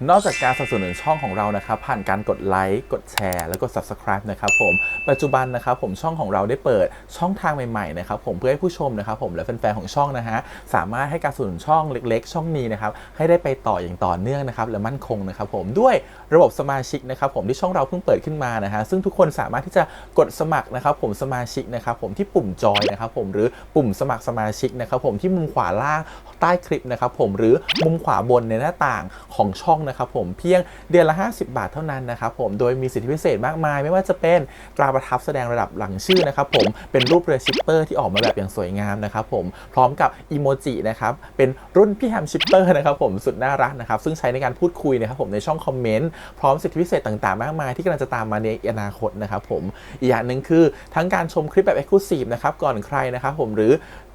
นอกจากการสนับสนุนช่องของเรานะครับผ่านการกดไลค์กดแชร์แล้วก็ Subscribe นะครับผมปัจจุบันนะครับผมช่องของเราได้เปิดช่องทางใหม่ๆนะครับผมเพื่อให้ผู้ชมนะครับผมและแฟนๆของช่องนะฮะสามารถให้การสนับสนุนช่องเล็กๆช่องนี้นะครับให้ได้ไปต่ออย่างต่อเนื่องนะครับและมั่นคงนะครับผมด้วยระบบสมาชิกนะครับผมที่ช่องเราเพิ่งเปิดขึ้นมานะฮะซึ่งทุกคนสามารถที่จะกดสมัครนะครับผมสมาชิกนะครับผมที่ปุ่มจอยนะครับผมหรือปุ่มสมัครสมาชิกนะครับผมที่มุมขวาล่างใต้คลิปนะครับผมหรือมุมขวาบนในหน้าต่างของช่องนะครับผมเพียงเดือนละ50 บาทเท่านั้นนะครับผมโดยมีสิทธิพิเศษมากมายไม่ว่าจะเป็นตราประทับแสดงระดับหลังชื่อนะครับผมเป็นรูปเรือชิปเปอร์ที่ออกมาแบบอย่างสวยงามนะครับผมพร้อมกับอีโมจินะครับเป็นรุ่นพี่แฮมชิปเปอร์นะครับผมสุดน่ารักนะครับซึ่งใช้ในการพูดคุยนะครับผมในช่องคอมเมนต์พร้อมสิทธิพิเศษต่างๆมากมายที่กำลังจะตามมาในอนาคตนะครับผมอีกอย่างหนึ่งคือทั้งการชมคลิปแบบ Exclusive นะครับก่อนใครนะครับผมหรือ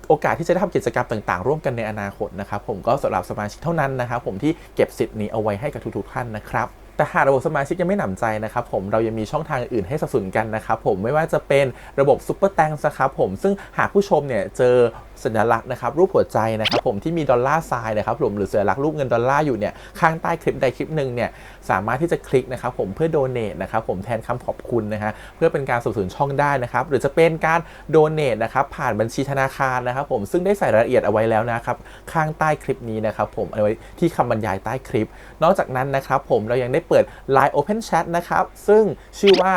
โอกาสที่จะได้ทำกิจกรรมต่างๆร่วมกันในอนาคตนะครับผมก็สำหรับสมาชิกเท่านั้นนะครับผมที่เก็บสิทธิ์นี้เอาไว้ให้กับทุกๆท่านนะครับแต่หากระบบสมาชิกยังไม่หนำใจนะครับผมเรายังมีช่องทางอื่นให้สนับสนุนกันนะครับผมไม่ว่าจะเป็นระบบซุปเปอร์แตงนะครับผมซึ่งหากผู้ชมเนี่ยเจอสัญลักษณ์นะครับรูปหัวใจนะครับผมที่มีดอลลาร์ไซน์นะครับผมหรือสัญลักษณ์รูปเงินดอลลาร์อยู่เนี่ยข้างใต้คลิปใดคลิปหนึ่งเนี่ยสามารถที่จะคลิกนะครับผมเพื่อโดเนทนะครับผมแทนคำขอบคุณนะฮะเพื่อเป็นการสนับสนุนช่องได้นะครับหรือจะเป็นการโดเนทนะครับผ่านบัญชีธนาคารนะครับผมซึ่งได้ใส่รายละเอียดเอาไว้แล้วนะครับข้างใต้คลิปนี้นะครับผมเอาไว้ที่คำบรรยายใต้คลิปนอกจากนั้นนะครับผมเรายังได้เปิด Line Open Chat นะครับซึ่งชื่อว่า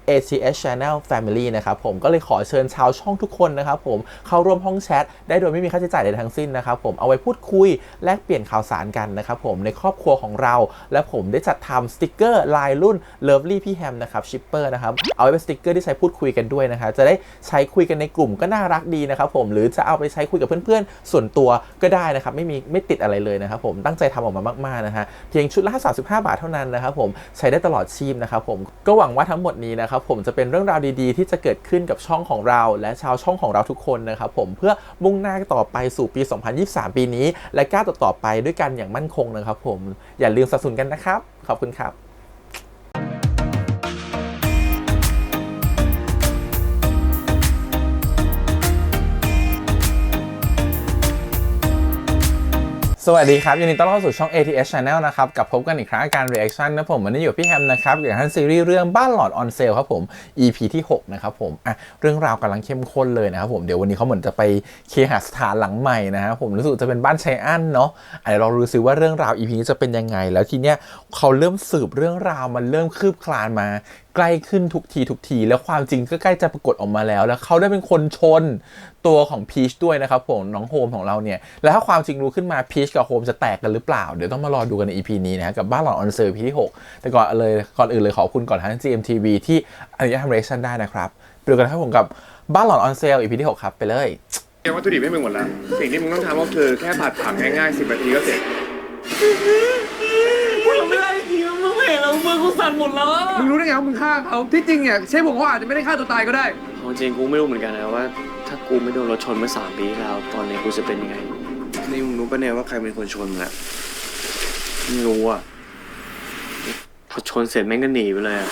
ATS Channel Family นะครับผมก็เลยขอเชิญชาวช่องทุกคนนะครับผมเข้าร่วมห้องแชทได้โดยไม่มีค่าใช้จ่ายใดทั้งสิ้นนะครับผมเอาไว้พูดคุยแลกเปลี่ยนข่าวสารกันนะครับผมในครอบครัวของเราและผมได้จัดทำสติกเกอร์ลายรุ่น Lovely พี่แฮมนะครับชิปเปอร์นะครับเอาไว้เป็นสติกเกอร์ที่ใช้พูดคุยกันด้วยนะครับจะได้ใช้คุยกันในกลุ่มก็น่ารักดีนะครับผมหรือจะเอาไปใช้คุยกับเพื่อนๆส่วนตัวก็ได้นะครับไม่ติดอะไรเลยนะครับผมตั้งใจทำออกมามากๆนะฮะเพียงชุดละ35 บาทเท่านั้นนะครับผมใช้ได้ตลอดชีพนะครับผมก็หวังว่าทั้งหมดนี้นะครับผมจะเป็นเรื่องราวดีๆที่จะเกิดขึ้นกับช่องของเราและชาวช่องของเราทุกคนนะครับผมเพื่อมุ่งหน้าต่อไปสู่ปี 2023 ปีนี้และก้าวต่อไปด้วยกันอย่างมั่นคงนะครับผมอย่าลืมสนับสนุนกันนะครับขอบคุณครับสวัสดีครับยินดีต้อนรับสู่ช่อง ATS Channel นะครับกับพบกันอีกครั้งการ reaction นะผมวันนี้อยู่พี่แฮมนะครับอย่างท่านซีรีส์เรื่องบ้านหลอด on sale ครับผม EP ที่6นะครับผมเรื่องราวกำลังเข้มข้นเลยนะครับผมเดี๋ยววันนี้เขาเหมือนจะไปเคหสถานหลังใหม่นะครับผมรู้สึกจะเป็นบ้านไชอันเนาะเดี๋ยวเราดูซิว่าเรื่องราว EP นี้จะเป็นยังไงแล้วทีเนี้ยเขาเริ่มสืบเรื่องราวมันเริ่มคืบคลานมาใกล้ขึ้นทุกทีแล้วความจริงก็ใกล้จะปรากฏออกมาแล้วเขาได้เป็นคนชนตัวของพีชด้วยนะครับผมน้องโฮมของเราเนี่ยแล้วถ้าความจริงรู้ขึ้นมาพีชกับโฮมจะแตกกันหรือเปล่าเดี๋ยวต้องมารอดูกันใน EP นี้นะกับบ้านหลอนออนเซอร์ EP ที่6แต่ก่อนอื่นเลยขอบคุณก่อนทาง GMTV ที่อนุญาตทำเรีแอคชั่นได้นะครับไปดูกันครับผมกับบ้านหลอนออนเซล EP ที่6ครับไปเลยเตรียมวัตถุดิบให้มึงหมดแล้วสิ่งที่มึงต้องทำก็คือแค่ผัดผักง่ายๆ10 นาทีก็เสร็จกูทำไม่ได้จริงมึงเห็นแล้วมือกูสั่นหมดแล้วมึงรู้ได้ไงว่ามึงฆ่าเขาที่จริงเนี่ยเชฟผมเขาอาจจะไม่ได้ฆ่าตัวตายก็ได้จริงกูไม่รู้เหมือนกันนะว่าถ้ากูไม่โดนรถชนเมื่อ3 ปีแล้วตอนนี้กูจะเป็นยังไงนี่มึงรู้ปะเนี่ยว่าใครเป็นคนชนอ่ะไม่รู้อ่ะพอชนเสร็จแม่งก็หนีไปเลยอ่ะ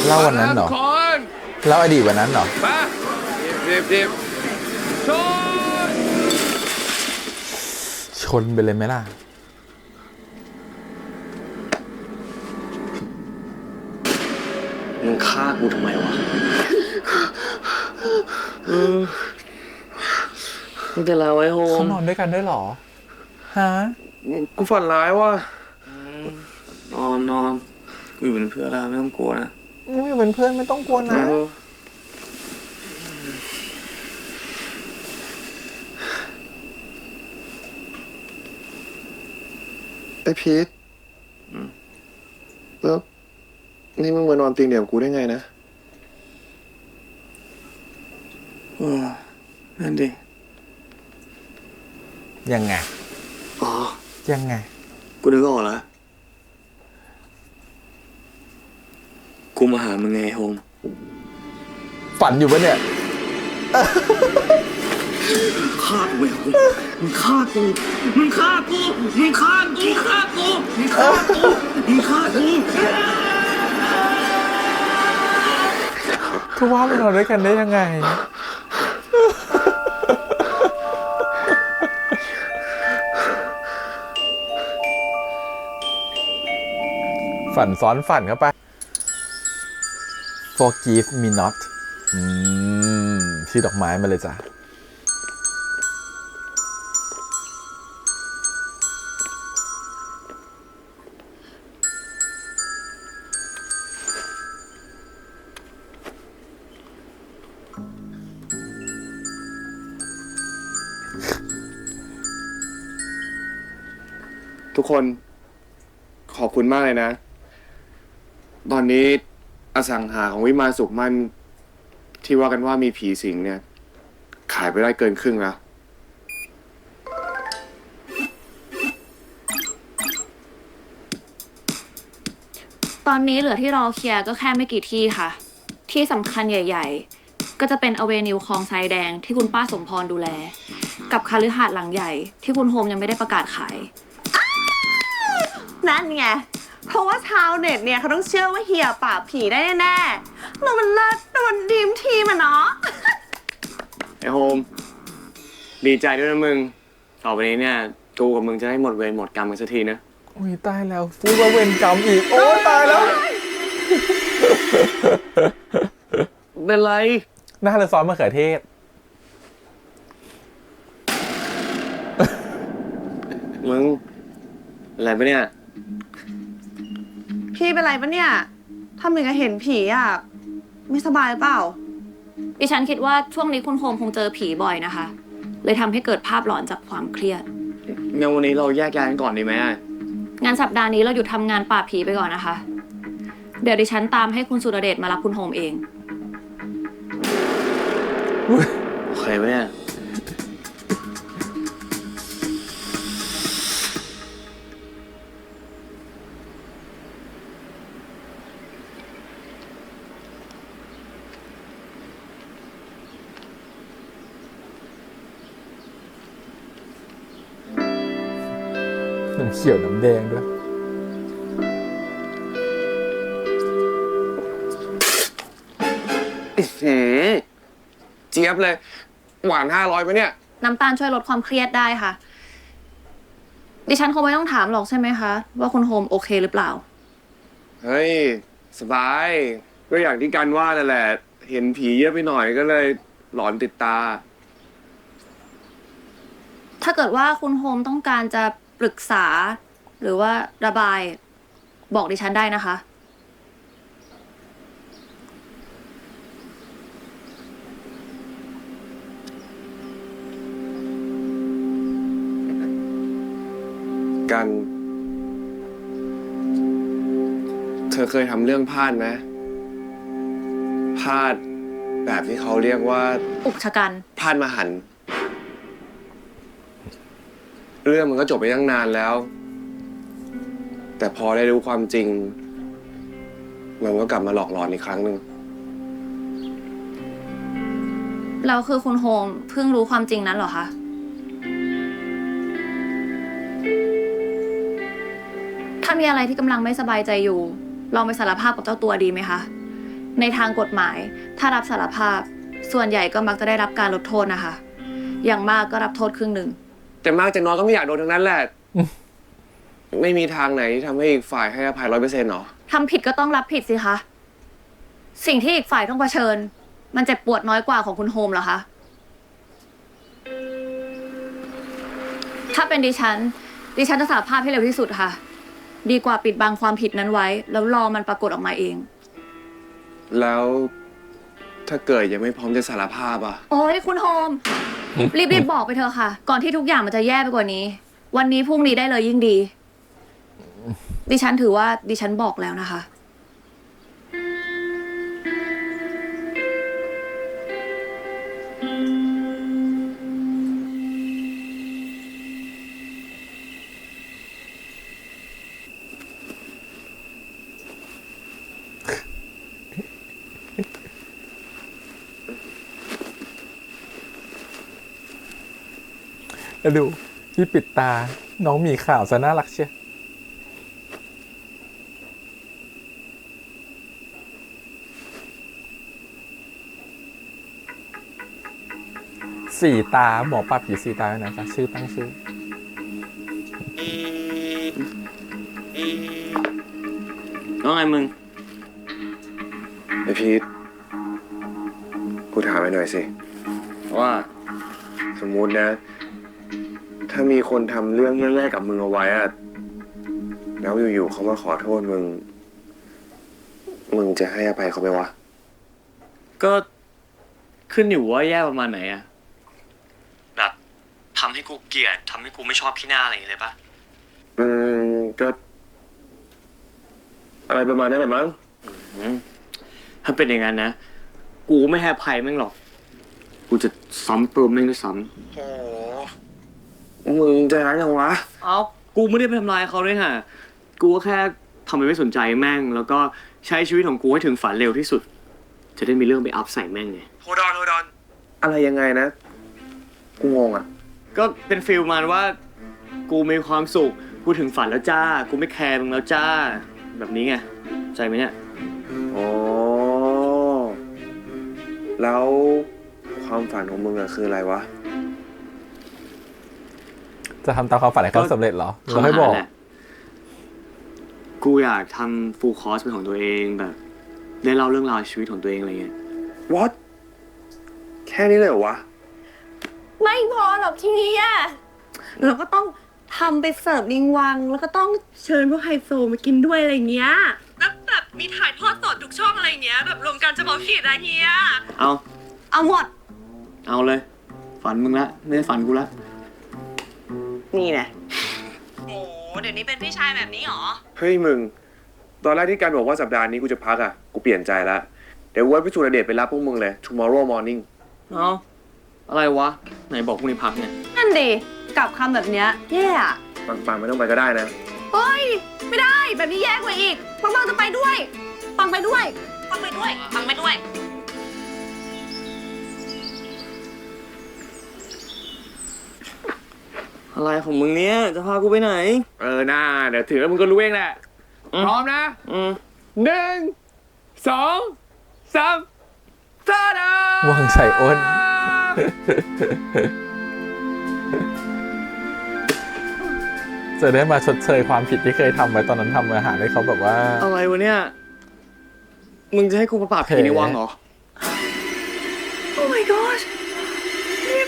เล่าวันนั้นเหรอเล่าอดีตวันนั้นเหรอมาเจ็บชนไปเลยไหมล่ะมึงฆ่ากูทำไมวะมึงจะลาไว้โฮมเขานอนด้วยกันด้วยเหรอฮะกูฝันร้ายว่ะนอนกูอยู่เป็นเพื่อนแล้วไม่ต้องกลัวนะไม่เป็นเพื่อนไม่ต้องกลัวนะไอ้พีทแล้วนี่มึงมานอนเตียงเดี่ยวกูได้ไงนะนั่นดิยังไงอ๋อยังไงกูนึกออกแล้วกูมาหามึงไงโฮมฝันอยู่ปะเนี่ย ฆ่ากูมึงฆ่ากูมึงฆ่ากูมึงฆ่ากูมึงฆ่ากูมึงฆ่ากูมึงฆ่ากู คือว่ามันนอนด้วยกันได้ยังไง ฝันซ้อนฝันเข้าไป Forgive me not ชื่อดอกไม้มาเลยจ้ะ ทุกคนขอบคุณมากเลยนะ ตอนนี้อสังหาของวิมานสุขมันที่ว่ากันว่ามีผีสิงเนี่ย ขายไปได้เกินครึ่งแล้ว ตอนนี้เหลือที่รอเคลียร์ก็แค่ไม่กี่ที่ค่ะ ที่สำคัญใหญ่ๆ ก็จะเป็นอเวนิวคลองไซแดงที่คุณป้าสมพรดูแล กับคฤหาสน์หลังใหญ่ที่คุณโฮมยังไม่ได้ประกาศขาย นั่นไง เพราะว่าชาวเน็ตเนี่ยเขาต้องเชื่อว่าเฮียปราบผีได้แน่ๆเรามันเลิศมันดีมทีมอะเนาะ ไอ้โฮมดีใจด้วยนะมึง ต่อไปนี้เนี่ยกูกับมึงจะได้หมดเวรหมดกรรมกันสักทีนะ โอ้ยตายแล้วฟูว่าเวรกรรมอีก โอ้ยตายแล้ว เป็นไร หน้าเลยซอสมะเขือเทศ มึงอะไรปะเนี่ย พี่เป็นไรปะเนี่ยทำเหมือนกับเห็นผีอะไม่สบายเปล่า ดิฉันคิดว่าช่วงนี้คุณโฮมคงเจอผีบ่อยนะคะ เลยทำให้เกิดภาพหลอนจากความเครียด งั้นวันนี้เราแยกย้ายกันก่อนดีไหม งานสัปดาห์นี้เราหยุดทำงานปราบผีไปก่อนนะคะ เดี๋ยวดิฉันตามให้คุณสุรเดชมารับคุณโฮมเอง โอเคปะเนี่ย น้ำเขียวน้ำแดงด้วย เจี๊ยบเลย หวาน500ปะเนี่ย น้ำตาลช่วยลดความเครียดได้ค่ะ ดิฉันคงไม่ต้องถามหรอกใช่ไหมคะ ว่าคุณโฮมโอเคหรือเปล่า เฮ้ย สบาย ก็อย่างที่กันว่านั่นแหละ เห็นผีเยอะไปหน่อยก็เลยหลอนติดตา ถ้าเกิดว่าคุณโฮมต้องการจะปรึกษา หรือว่าระบายบอกดิฉันได้นะคะ กัน เธอเคยทำเรื่องพลาดไหมพลาดแบบที่เขาเรียกว่า อุกชะกัน พลาดมหันต์เรื่องมันก็จบไปตั้งนานแล้ว แต่พอได้รู้ความจริง มันก็กลับมาหลอกหลอนอีกครั้งหนึ่ง แล้วคือคุณโฮมเพิ่งรู้ความจริงนั้นเหรอคะ ถ้ามีอะไรที่กำลังไม่สบายใจอยู่ ลองไปสารภาพกับเจ้าตัวดีไหมคะ ในทางกฎหมาย ถ้ารับสารภาพ ส่วนใหญ่ก็มักจะได้รับการลดโทษนะคะ อย่างมากก็รับโทษครึ่งหนึ่ง แต่มากจะน้อยก็ไม่อยากโดนทั้งนั้นแหละ ไม่มีทางไหนที่ทำให้อีกฝ่ายให้อภัย100%หรอ ทำผิดก็ต้องรับผิดสิคะ สิ่งที่อีกฝ่ายต้องเผชิญ มันเจ็บปวดน้อยกว่าของคุณโฮมเหรอคะ ถ้าเป็นดิฉันจะสารภาพให้เร็วที่สุดค่ะ ดีกว่าปิดบังความผิดนั้นไว้ แล้วรอมันปรากฏออกมาเอง แล้วถ้าเกิดยังไม่พร้อมจะสารภาพอ่ะ โอ้ยคุณโฮม รีบบอกไปเถอะค่ะ ก่อนที่ทุกอย่างมันจะแย่ไปกว่านี้ วันนี้พรุ่งนี้ได้เลยยิ่งดี ดิฉันถือว่าดิฉันบอกแล้วนะคะ แล้วดูที่ปิดตาน้องหมีขาวซะน่ารักเชียวสี่ตาหมอปลาผีสี่ตานะจ๊ะชื่อตั้งชื่อ น้องไงมึง ไอพีทกูถามไปหน่อยสิ ว่า สมมุตินะ ถ้ามีคนทำเรื่องแรกๆกับมึงเอาไว้อะแล้วอยู่ๆเขามาขอโทษมึง มึงจะให้อภัยเขาไหมวะ ก็ขึ้นอยู่ว่าแย่ประมาณไหนอะแบบทำให้กูเกลียดทำให้กูไม่ชอบพี่หน้าอะไรอย่างเงี้ยเลยปะ ก็ อะไรประมาณนั้นแหละมั้ง ถ้าเป็นอย่างนั้นนะ กูไม่ให้อภัยแม่งหรอก กูจะซ้ำเติมแม่งด้วยซ้ โอ้มึงใจร้ายจังวะ ำเอากูไม่ได้ไปทำลายเขาด้วยฮะ กูก็แค่ทำไปไม่สนใจแม่ง แล้วก็ใช้ชีวิตของกูให้ถึงฝันเร็วที่สุด จะได้มีเรื่องไปอัพใส่แม่งไง โฮดอน อะไรยังไงนะ กูงงอ่ะ ก็เป็นฟิลมันว่า กูมีความสุข กูถึงฝันแล้วจ้า กูไม่แคร์มึงแล้วจ้า แบบนี้ไงใจไหมเนี่ย อ๋อ แล้วความฝันของมึงอะคืออะไรวะ จะทำตามความฝันให้เขาสำเร็จเหรอเราให้บอก ทำอาหารแหละกูอยากทำฟูลคอร์สเป็นของตัวเองแบบได้เล่าเรื่องราวชีวิตของตัวเองอะไรเงี้ย What แค่นี้เลยเหรอวะ ไม่พอหรอกทีนี้อะเราก็ต้องทำไปเสิร์ฟลิงวัง แล้วก็ต้องเชิญพวกไฮโซมากินด้วยอะไรเงี้ยแล้วแบบมีถ่ายทอดสดทุกช่องอะไรเงี้ยแบบรวมกันจะบอกผิดอะไรเงี้ย เอา เอาหมด เอาเลย ฝันมึงละไม่ได้ฝันกูละ นี่นะโอ้เดี๋ยวนี้เป็นพี่ชายแบบนี้หรอ เฮ้ยมึง ตอนแรกที่การบอกว่าสัปดาห์นี้กูจะพักอ่ะ กูเปลี่ยนใจละ เดี๋ยววันพิสูจน์เดชไปรับพวกมึงเลย tomorrow morning เอาอะไรวะ ไหนบอกพรุ่งนี้พักเนี่ย นั่นดิกลับคำแบบเนี้ยแย่อะ ปังๆไม่ต้องไปก็ได้นะ เฮ้ย ไม่ได้แบบนี้แย่กว่าอีกปังจะไปด้วย ปังไปด้วย ปังไปด้วย ปังไปด้วย อะไรของมึงเนี่ยจะพากูไปไหน หน้าเดี๋ยวถือแล้วมึงก็รู้เองแหละ อืม พร้อมนะ 1 2 3ตาดา วังใส่อ้น จะได้มาชดเชยความผิดที่เคยทำไว้ตอนนั้นทำอาหารให้เขาแบบว่า อะไรวะเนี่ย มึงจะให้กูมาปราบผีในวังเหรอ โอ้ my gosh นี่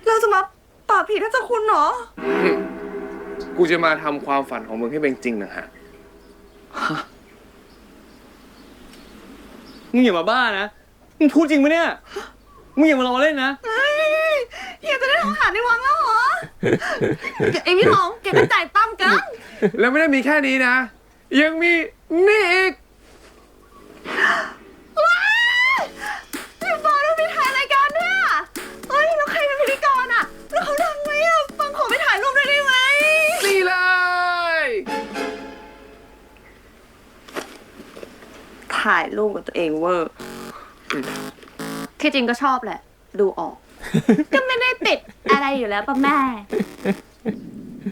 เราจะมาปราบผีท่านเจ้าคุณเหรอ กูจะมาทำความฝันของมึงให้เป็นจริงนะฮะ มึงอย่ามาบ้านะ มึงพูดจริงปะเนี่ย มึงอย่ามาล้อเล่นนะ เฮียจะได้ทำอาหารในวังแล้วเหรอ ไอพี่หองเก็บไปจ่ายตั้มกัน แล้วไม่ได้มีแค่นี้นะ ยังมีนี่อีก ว้าวพี่บอลต้องไปถ่ายรายการด้วยอ่ะเฮ้ยแล้วใครเป็นพิธีกรอ่ะ แล้วเขาดังไหมอ่ะฟังขอไปถ่ายรูปด้วยได้ไหม นี่เลย ถ่ายรูปกับตัวเองเวอร์ ที่จริงก็ชอบแหละ ดูออก ก็ไม่ได้ติดอะไรอยู่แล้วป่ะแม่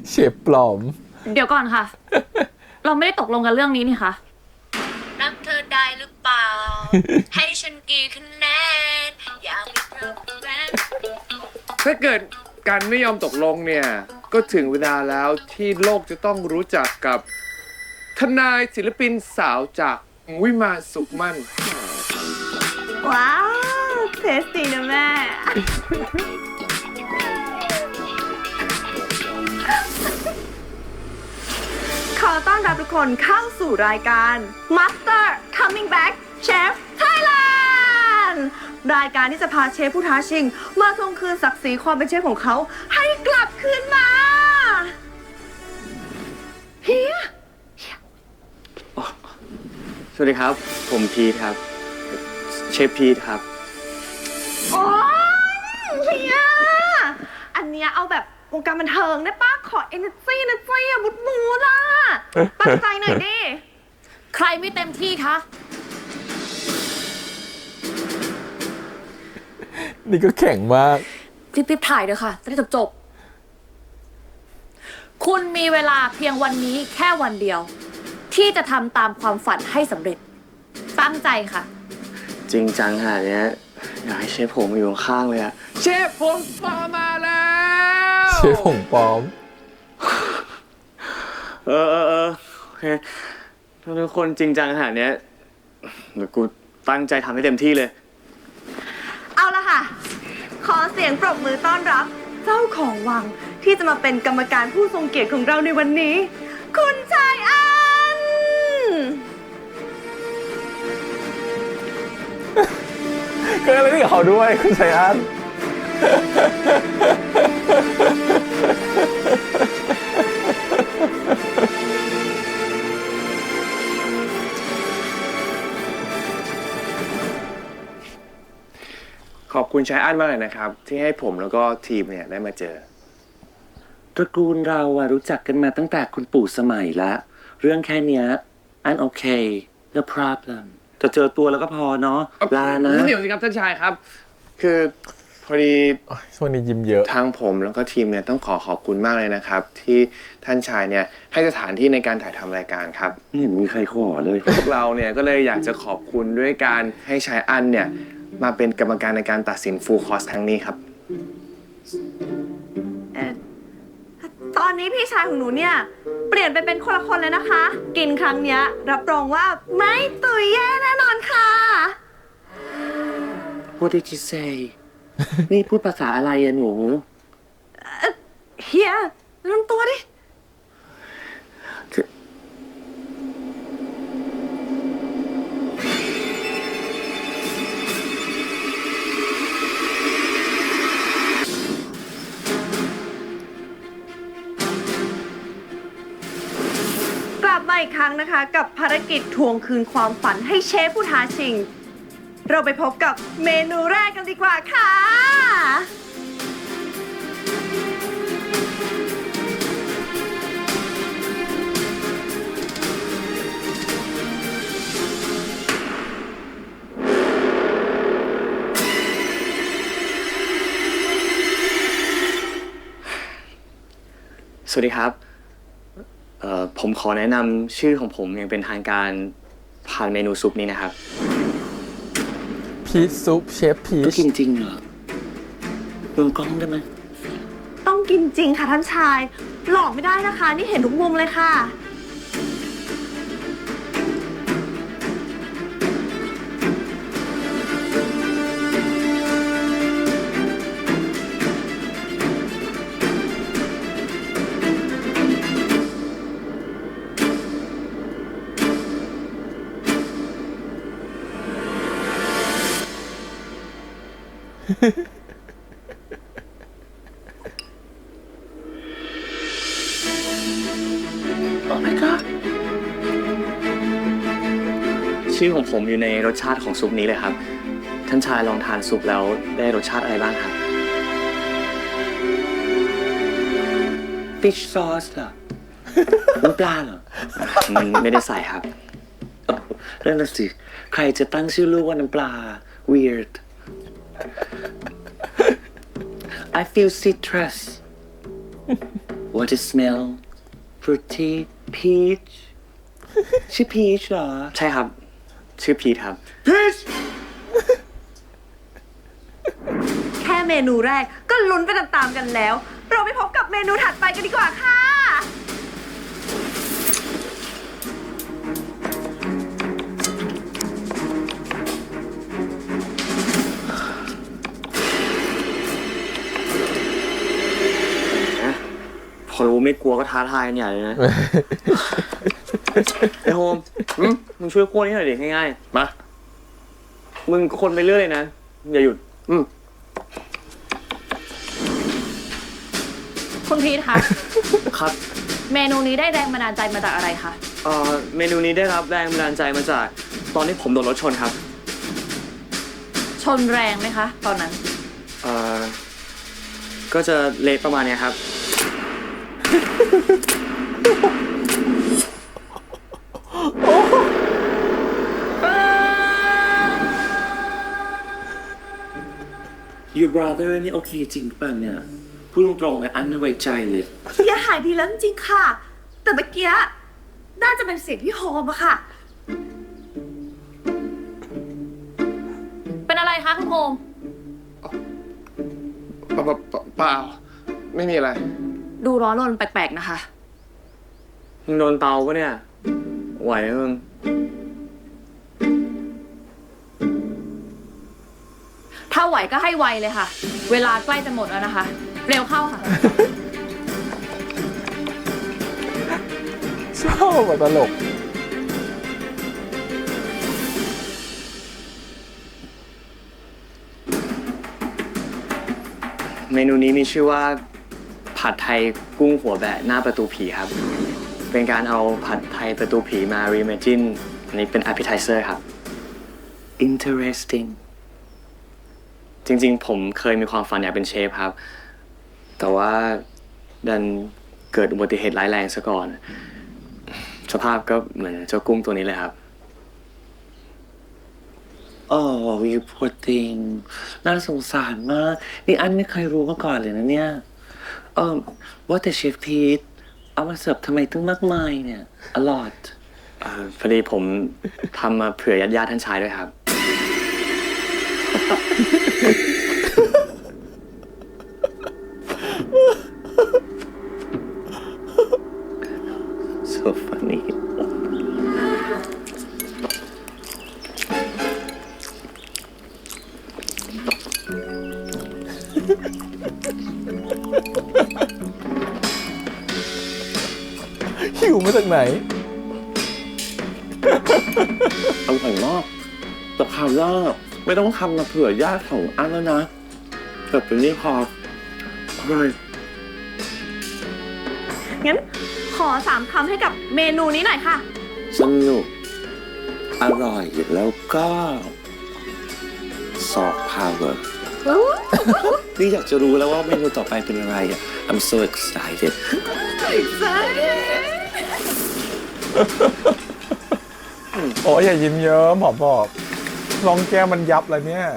เชฟปลอม เดี๋ยวก่อนค่ะ เราไม่ได้ตกลงกันเรื่องนี้นี่คะรักเธอได้หรือเปล่า ให้ฉันกี่คะแนนอยากมีเธอเป็นแฟน ถ้าเกิดการไม่ยอมตกลงเนี่ย ก็ถึงเวลาแล้วที่โลกจะต้องรู้จักกับทนายศิลปินสาวจากวิมานสุขมั่น ว้าวเทสตีนะแม่ ขอต้อนรับทุกคนเข้าสู่รายการ Master Coming Back Chef Thailand รายการที่จะพาเชฟผู้ท้าชิง มาทวงคืนศักดิ์ศรีความเป็นเชฟของเขา ให้กลับคืนมาเฮีย สวัสดีครับ ผมพีทครับ เชฟพีทครับ โอ้ยเฮียอันเนี้ยเอาแบบวงการบันเทิงได้ปะขอ energy นะเจียมุดมูดอ่ะตั้งใจหน่อยดิ ใครไม่เต็มที่คะ นี่ก็แข็งมาก รีบๆถ่ายเถอะค่ะ จะได้จบ คุณมีเวลาเพียงวันนี้แค่วันเดียว ที่จะทำตามความฝันให้สำเร็จ ตั้งใจค่ะ จริงจังขนาดเนี้ยอยากให้เชฟผมอยู่ข้างๆเลยอะเชฟผมมาแล้ว เชฟผงปลอม โอเคถ้าทุกคนจริงจังขนาดเนี้ยเดี๋ยวกูตั้งใจทำให้เต็มที่เลย เอาละค่ะ ขอเสียงปรบมือต้อนรับ เจ้าของวังที่จะมาเป็นกรรมการผู้ทรงเกียรติของเราในวันนี้ คุณชายอัน เกิดอะไรขึ้นกับเขาด้วยคุณชายอัน ขอบคุณชายอั้นมากเลยนะครับ ที่ให้ผมแล้วก็ทีมเนี่ยได้มาเจอ ตระกูลเราอะรู้จักกันมาตั้งแต่คุณปู่สมัยละเรื่องแค่เนี้ยอันโอเค no problem จะเจอตัวแล้วก็พอเนาะลานะ เดี๋ยวสิครับท่านชายครับ คือพอดี ช่วงนี้ยิ้มเยอะ ทางผมแล้วก็ทีมเนี่ยต้องขอบคุณมากเลยนะครับ ที่ท่านชายเนี่ยให้สถานที่ในการถ่ายทำรายการครับ ไม่เห็นมีใครขอเลย พวกเราเนี่ยก็เลยอยากจะขอบคุณด้วยการให้ชายอั้นเนี่ยมาเป็นกรรมการในการตัดสินฟูลคอร์สครั้งนี้ครับ ตอนนี้พี่ชายของหนูเนี่ย เปลี่ยนไปเป็นคนละคนเลยนะคะ กินครั้งเนี้ยรับรองว่าไม่ตุยแย่แน่นอนค่ะ What did you say นี่พูดภาษาอะไรอะหนู เฮียลำตัวดิ กลับมาอีกครั้งนะคะ กับภารกิจทวงคืนความฝันให้เชฟผู้ท้าชิง เราไปพบกับเมนูแรกกันดีกว่าค่ะ สวัสดีครับ ผมขอแนะนำชื่อของผมอย่างเป็นทางการผ่านเมนูซุปนี้นะครับ พีชซุปเชฟพี ต้อง ช กินจริงเหรอเมืองกล้องได้ไหม ต้องกินจริงค่ะท่านชาย หลอกไม่ได้นะคะ นี่เห็นทุกมุมเลยค่ะ โอ้ my god ชื่อของผมอยู่ในรสชาติของซุปนี้เลยครับ ท่านชายลองทานซุปแล้วได้รสชาติอะไรบ้างครับ fish sauce เหรอ น้ำปลาเหรอ มันไม่ได้ใส่ครับ นั่นน่ะสิ ใครจะตั้งชื่อลูกว่าน้ำปลา weird I feel citrus What is smell fruity peach ชื่อ peach เหรอ ใช่ครับ ชื่อพีทครับ แค่เมนูแรกก็ลุ้นไปตามๆกันแล้ว เราไปพบกับเมนูถัดไปกันดีกว่าค่ะ พอรู้ไม่กลัวก็ท้าทายกันใหญ่เลยนะ ไอโฮมมึงช่วยคั่วนี่หน่อยดิง่าย มา ๆ มึงคนไปเรื่อยเลยนะ อย่าหยุด คุณพีทคะ ครับ เมนูนี้ได้แรงบันดาลใจมาจากอะไรคะ เมนูนี้ได้รับแรงบันดาลใจมาจากตอนที่ผมโดนรถชนครับ ชนแรงไหมคะ ตอนนั้น ก็จะเละประมาณเนี้ยครับ Your brother นี่โอเคจริงป่ะเนี่ย พูดตรงๆนะอันไม่ไว้ใจเลย เฮียหายดีแล้วจริงๆค่ะ แต่เมื่อกี้น่าจะเป็นเสียงพี่โฮมอะค่ะ เป็นอะไรคะคุณโฮม เปล่า ไม่มีอะไร ดูร้อนรนแปลกๆนะคะ มึงโดนเตาปะเนี่ย ไหวไหมมึง ถ้าไหวก็ให้ไวเลยค่ะ เวลาใกล้จะหมดแล้วนะคะ เร็วเข้าค่ะ ชอบอะตลก เมนูนี้มีชื่อว่าผัดไทยกุ้งหัวแบะหน้าประตูผีครับ เป็นการเอาผัดไทยประตูผีมารีเมจินอันนี้เป็น appetizer ครับ interesting จริงๆ ผมเคยมีความฝันอยากเป็นเชฟครับ แต่ว่าดันเกิดอุบัติเหตุร้ายแรงซะก่อน สภาพก็เหมือนเจ้ากุ้งตัวนี้เลยครับ Oh you poor thing น่าสงสารมาก นี่อันไม่เคยรู้มาก่อนเลยนะเนี่ยว่าแต่เชฟพีทเอามาเสิร์ฟทำไมตั้งมากมายเนี่ย a lot พอดีผมทำมาเผื่อญาติๆท่านชายด้วยครับ so funny หิวมาจากไหน อร่อยมากแต่คราวหน้าไม่ต้องทำมาเผื่อญาติของอันแล้วนะแบบเป็นนี่พออร่อย งั้นขอ3 คำให้กับเมนูนี้หน่อยค่ะ สนุก อร่อยแล้วก็ซอฟต์พาวเวอร์นี่อยากจะรู้แล้วว่าเมนูต่อไปเป็นอะไรอ่ะ I'm so excited โอ้ยอย่ายิ้มเยิ้มหมอบอกลองแก้มมันยับเลยเนี่ย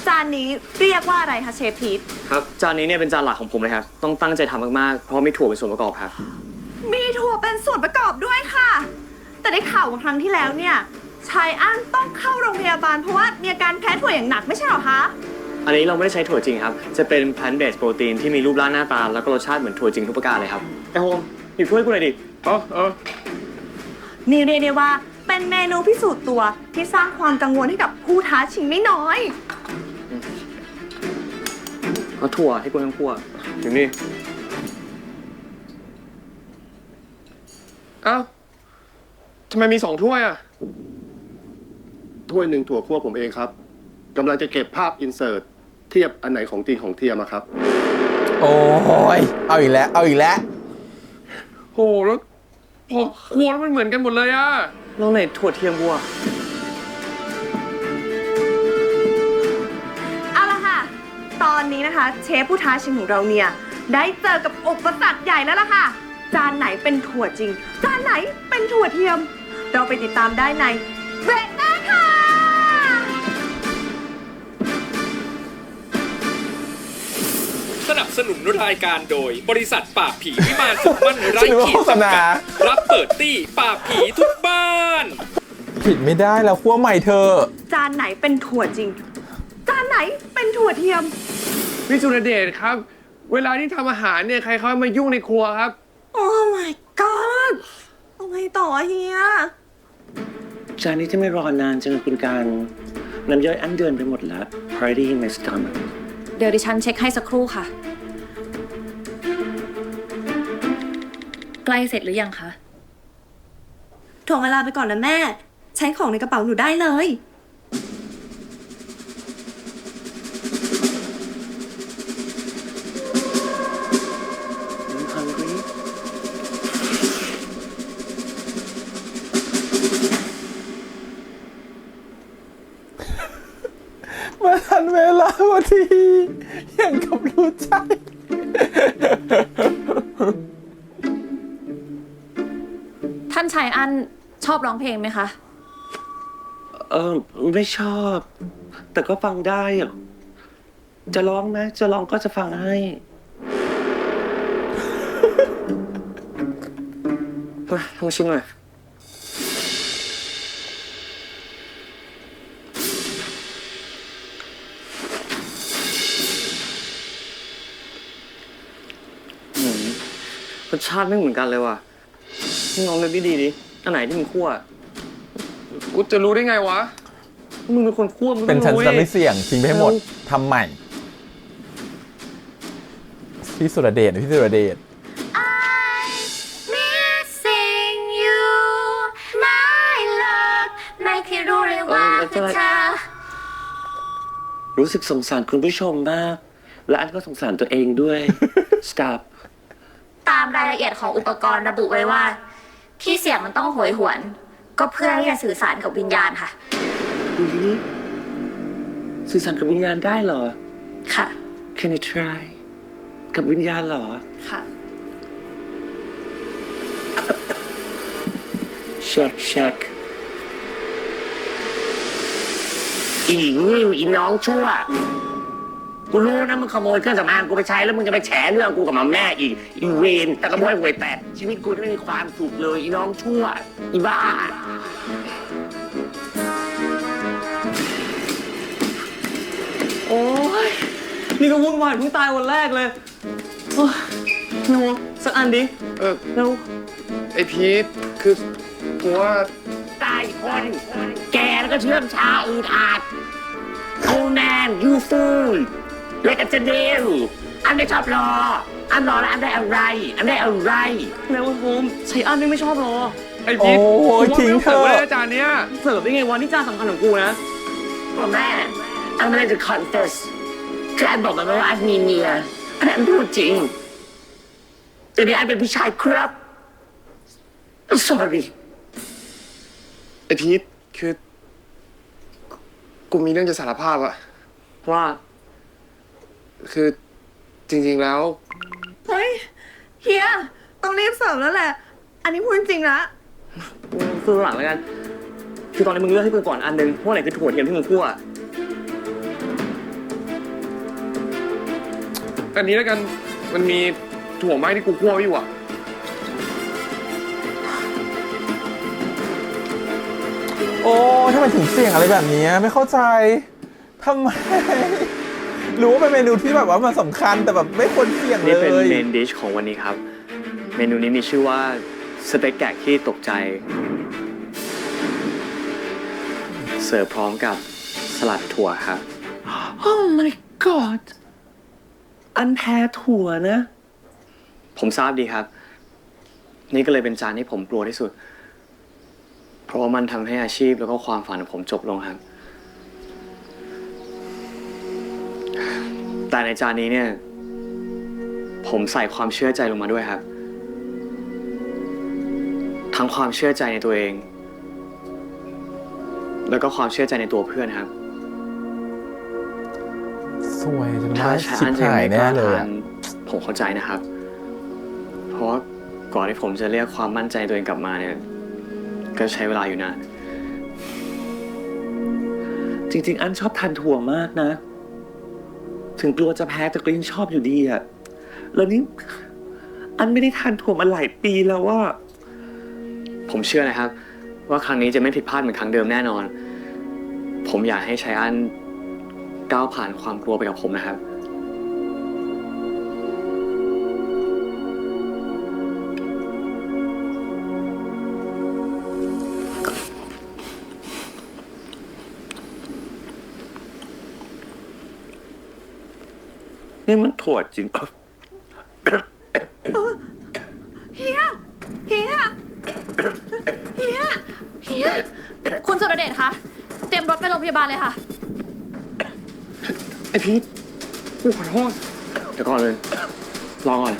จานนี้เรียกว่าอะไรคะเชฟพีท ครับ จานนี้เนี่ยเป็นจานหลักของผมเลยครับ ต้องตั้งใจทำมากๆ เพราะมีถั่วเป็นส่วนประกอบครับ มีถั่วเป็นส่วนประกอบด้วยค่ะ แต่ได้ข่าวว่าครั้งที่แล้วเนี่ยชายอั้นต้องเข้าโรงพยาบาลเพราะว่ามีอาการแพ้ถั่วอย่างหนักไม่ใช่เหรอคะ อันนี้เราไม่ได้ใช้ถั่วจริงครับ จะเป็น plant based protein ที่มีรูปร่างหน้าตา แล้วก็รสชาติเหมือนถั่วจริงทุกประการเลยครับไอ้โฮมหยิบถ้วยกูหน่อยดิ นี่เรียกได้ว่าเป็นเมนูพิสูจน์ตัวที่สร้างความกังวลให้กับผู้ท้าชิงไม่น้อย เอาถั่วให้กูทั้งคั่วถึงนี่ เอ้าทำไมมี2 ถ้วยอ่ะ ถ้วยหนึ่งถั่วคั่วผมเองครับกำลังจะเก็บภาพอินเสิร์ตเทียบอันไหนของจริงของเทียมอะครับ โอ้ยเอาอีกแล้ว เอาอีกแล้ว โหแล้วพอคั่วแล้วมันเหมือนกันหมดเลยอ่ะ ลองไหนถั่วเทียมวัว เอาละค่ะ ตอนนี้นะคะ เชฟผู้ท้าชิงของเราเนี่ยได้เจอกับอุปสรรคใหญ่แล้วล่ะค่ะ จานไหนเป็นถั่วจริง จานไหนเป็นถั่วเทียม เราไปติดตามได้ในเบรกหน้าค่ะ สนับสนุนรายการโดยบริษัทปราบผีวิมานสุขมั่นไร้ขีดจำกัดรับเปิดตี้ปราบผีทุกบ้าน ผิดไม่ได้แล้วคั่วใหม่เธอ จานไหนเป็นถั่วจริง จานไหนเป็นถั่วเทียม พี่สุรเดชครับ เวลาที่ทำอาหารเนี่ยใครเขามายุ่งในครัวครับ โอ้ my god เอาไงต่อเฮีย จานนี้จะไม่รอนานจังคุณการน้ำย่อยอันเดินไปหมดแล้ว Party in my stomach เดี๋ยวดิฉันเช็คให้สักครู่ค่ะ ใกล้เสร็จหรือยังคะ ถ่วงเวลาไปก่อนนะแม่ ใช้ของในกระเป๋าหนูได้เลย I'm hungry มาทันเวลาพอดีอย่างกับรู้ใจ ท่านชายอั้นชอบร้องเพลงไหมคะ ไม่ชอบ แต่ก็ฟังได้อะจะร้องไหมจะร้องก็จะฟังให้ มาทำชิมหน่อยรสชาติไม่เหมือนกันเลยว่ะมึงลองเลือกดีๆดิอันไหนที่มึงคั่ว กูจะรู้ได้ไงวะ มึงเป็นคนคั่วมึง เป็นฉัน รู้ จะ ดิ ไม่เสี่ยงทิ้งไปให้หมดทำใหม่พี่สุรเดช Missing you my love ไม่เคยรู้เลยว่าเป็นเธอ รู้สึกสงสารคุณผู้ชมมาก และอันก็สงสารตัวเองด้วย Stop ตามรายละเอียดของอุปกรณ์ระบุไว้ว่า ที่เสียงมันต้องโหยหวน ก็เพื่อที่จะสื่อสารกับวิญญาณค่ะ Really? สื่อสารกับวิญญาณได้เหรอ ค่ะ Can you try กับวิญญาณเหรอ ค่ะ Check อีวิวอีน้องชั่ว กูรู้นะมึงขโมยเครื่องสำอางกูไปใช้แล้วมึงจะไปแฉเรื่องกูกับหมาแม่อีกอีเวนแต่ขโมยหวยแตกชีวิตกูไม่มีความสุขเลยอีน้องชั่วอีบ้า โอ้ยนี่ก็วุ่นวายเพิ่งตายวันแรกเลยโอ้ยโน้สักอันดิ เออ เร็ว ไอพีทคือกูว่า ตายคนแกแล้วก็เชื่อมช้าอืดอาดโคแนนยูฟูลเล็กจะเดลอันไม่ชอบรออันรอแล้วอันได้อะไรอันได้อะไร เร็วโฮมใช้อันไม่ชอบรอ ไอพีท โอ้ยทิ้งเถอะ กูว่าไม่ต้องเสิร์ฟไว้ในจานเนี้ย เสิร์ฟได้ไงวะนี่จานสำคัญของกูนะ พ่อแม่อันไม่ได้จะคอนเฟสคืออันบอกมาว่าอันมีเมียอันพูดจริงแต่นี่อันเป็นผู้ชายครับ sorry ไอพีทคือ กูมีเรื่องจะสารภาพอะ ว่า คือจริงๆแล้ว เฮ้ยเฮียต้องรีบเสิร์ฟแล้วแหละ อันนี้พูดจริงๆนะ คือหลังแล้วกัน คือตอนนี้มึงเลือกให้กูก่อนอันหนึงเพราะไหนคือถั่วเทียมที่มึงคั่ว อันนี้แล้วกันมันมีถั่วไหม้ที่กูคั่วไว้อยู่อะ โอ้ทำไมถึงเสี่ยงอะไรแบบนี้ไม่เข้าใจทำไม รู้ว่าเป็นเมนูที่แบบว่ามันสำคัญแต่แบบไม่ควรเสี่ยงเล นี่เป็น ย เมนดิชของวันนี้ครับ เมนูนี้มีชื่อว่าสเต็กแกะที่ตกใจ เสิร์ฟพร้อมกับสลัดถั่วครับ Oh my god อันแพ้ถั่วนะ ผมทราบดีครับ นี่ก็เลยเป็นจานที่ผมกลัวที่สุด เพราะว่ามันทำให้อาชีพแล้วก็ความฝันของผมจบลงครับ แต่ในจานนี้เนี่ย ผมใส่ความเชื่อใจลงมาด้วยครับ ทั้งความเชื่อใจในตัวเอง แล้วก็ความเชื่อใจในตัวเพื่อนครับ สวยจน ถ้า ว่า ใช้ ชิบ อันจะ หาย ไม่ก แน่ ล้า เลย ทา อะ นผมเข้าใจนะครับ เพราะว่าก่อนที่ผมจะเรียกความมั่นใจตัวเองกลับมาเนี่ย ก็ใช้เวลาอยู่นาน จริงๆ อันชอบทานถั่วมากนะ ถึงกลัวจะแพ้แต่ก็ยังชอบอยู่ดีอะแล้วนี่อันไม่ได้ทานถั่วมาหลายปีแล้วว่า ผมเชื่อนะครับ ว่าครั้งนี้จะไม่ผิดพลาดเหมือนครั้งเดิมแน่นอน ผมอยากให้ชายอันก้าวผ่านความกลัวไปกับผมนะครับ นี่มันถั่วจริง เฮีย เฮีย เฮีย เฮียคุณสุรเดชคะ เตรียมรถไปโรงพยาบาลเลยค่ะ ไอพีทกูขอโทษเดี๋ยวก่อนเลย รอก่อน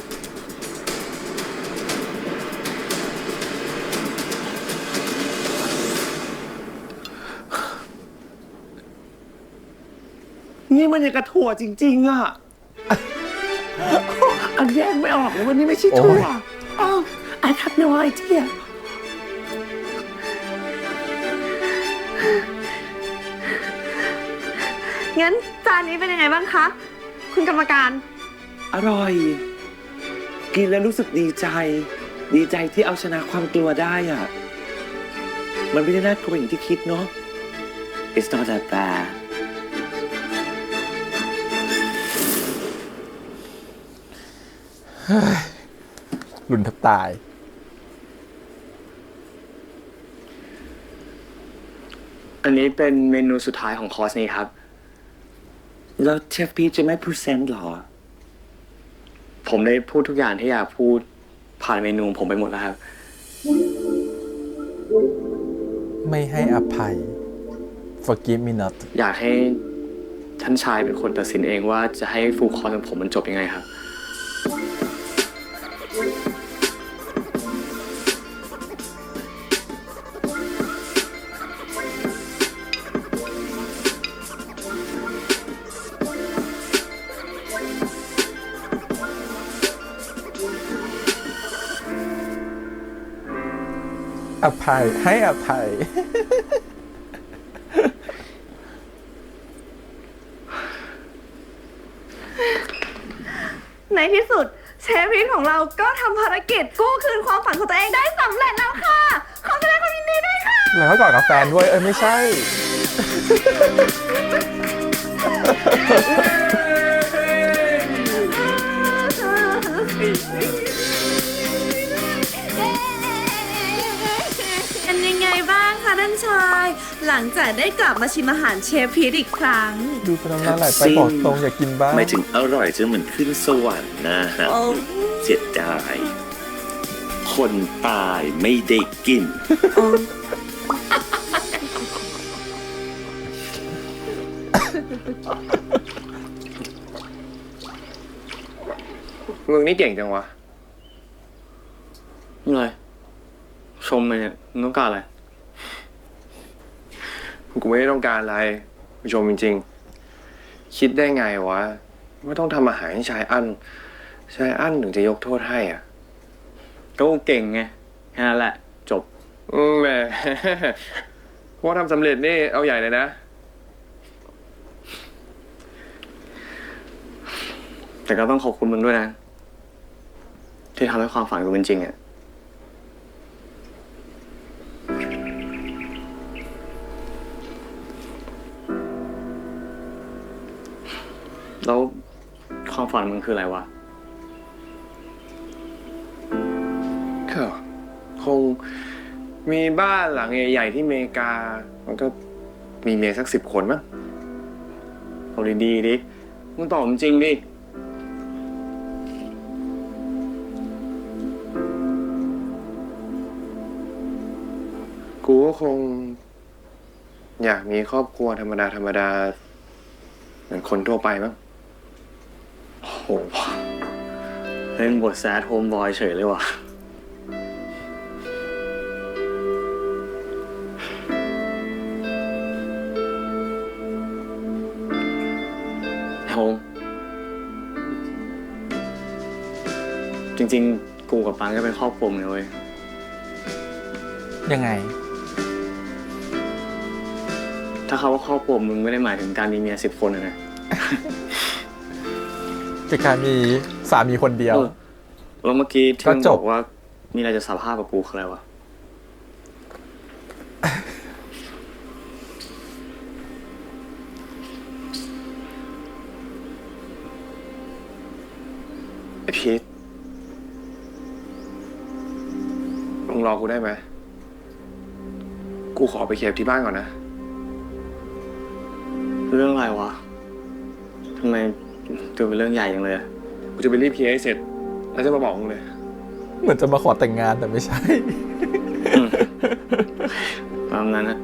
นี่มันยังกระถั่วจริงๆอะอันแยกไม่ออกเลยวันนี้ไม่ใช่ถั่วอ้าว I have no idea งั้นจานนี้เป็นยังไงบ้างคะ คุณกรรมการ อร่อย กินแล้วรู้สึกดีใจ ดีใจที่เอาชนะความกลัวได้อ่ะ มันไม่ได้น่ากลัวอย่างที่คิดเนาะ It's not that bad ลุ้นแทบตาย อันนี้เป็นเมนูสุดท้ายของคอร์สนี้ครับ แล้วเชฟพีจะไม่พูดเซนหรอ ผมได้พูดทุกอย่างที่อยากพูดผ่านเมนูผมไปหมดแล้วครับ ไม่ให้อภัย forgive me not อยากให้ท่านชายเป็นคนตัดสินเองว่าจะให้ฟูลคอร์สของผมมันจบยังไงครับ อภัยให้อภัย ในที่สุดเชฟพีทของเราก็ทำภารกิจกู้คืนความฝันของตัวเองได้สำเร็จแล้วค่ะ ขอแสดงความยินดีด้วยค่ะ แล้วก็กอดกับแฟนด้วย ไม่ใช่ เป็นยังไงบ้างคะท่านชาย หลังจากได้กลับมาชิมอาหารเชฟพีทอีกครั้ง ดูเป็นน้ำลายไหลไปบอกตรงอยากกินบ้าง ไม่ถึงอร่อยจนเหมือนขึ้นสวรรค์นะฮะ โอ้ เจ็ดดายคนตายไม่ได้กิน มึงนี่เก่งจังวะ อะไร ชมเลยเนี่ยมึงต้องการอะไร กูไม่ได้ต้องการอะไรผู้ชมจริงๆ คิดได้ไงวะว่าต้องทำอาหารให้ชายอั้นถึงจะยกโทษให้อ่ะ ก็เก่งไงแค่นั้นแหละ จบ แหม เพราะว่าทำสำเร็จนี่เอาใหญ่เลยนะ แต่ก็ต้องขอบคุณมึงด้วยนะ ที่ทำให้ความฝันกูเป็นจริงอ่ะ แล้วความฝันมึงคืออะไรวะ ก็คงมีบ้านหลังใหญ่ๆที่อเมริกา มันก็มีเมียสัก10 คนมั้ง เอาดีๆดิ มึงตอบจริงดิ กูก็คง อยากมีครอบครัวธรรมดาเหมือนคนทั่วไปมั้ง โอ้โหเล่นบทแซดโฮมบอยเฉยเลยว่ะ โฮม จริงๆ กูกับปังก็เป็นครอบครัวมึงเลยเว้ย ยังไง ถ้าเขาว่าครอบครัวมึงไม่ได้หมายถึงการมีเมีย10 คนนะ คือการมีสามีคนเดียว แล้วเมื่อกี้ที่ ก็ มึง จ บบ อกว่ามีอะไรจะสารภาพกับกูคืออะไรวะ ไอพีทมึงรอกูได้ไหม กูขอไปเคลียร์ที่บ้านก่อนนะ เรื่องอะไรวะ ทำไมดูเป็นเรื่องใหญ่จังเลยอะ กูจะไปรีบเคลียร์ให้เสร็จ แล้วจะมาบอกมึงเลย เหมือนจะมาขอแต่งงานแต่ไม่ใช่ ตามนั้นนะ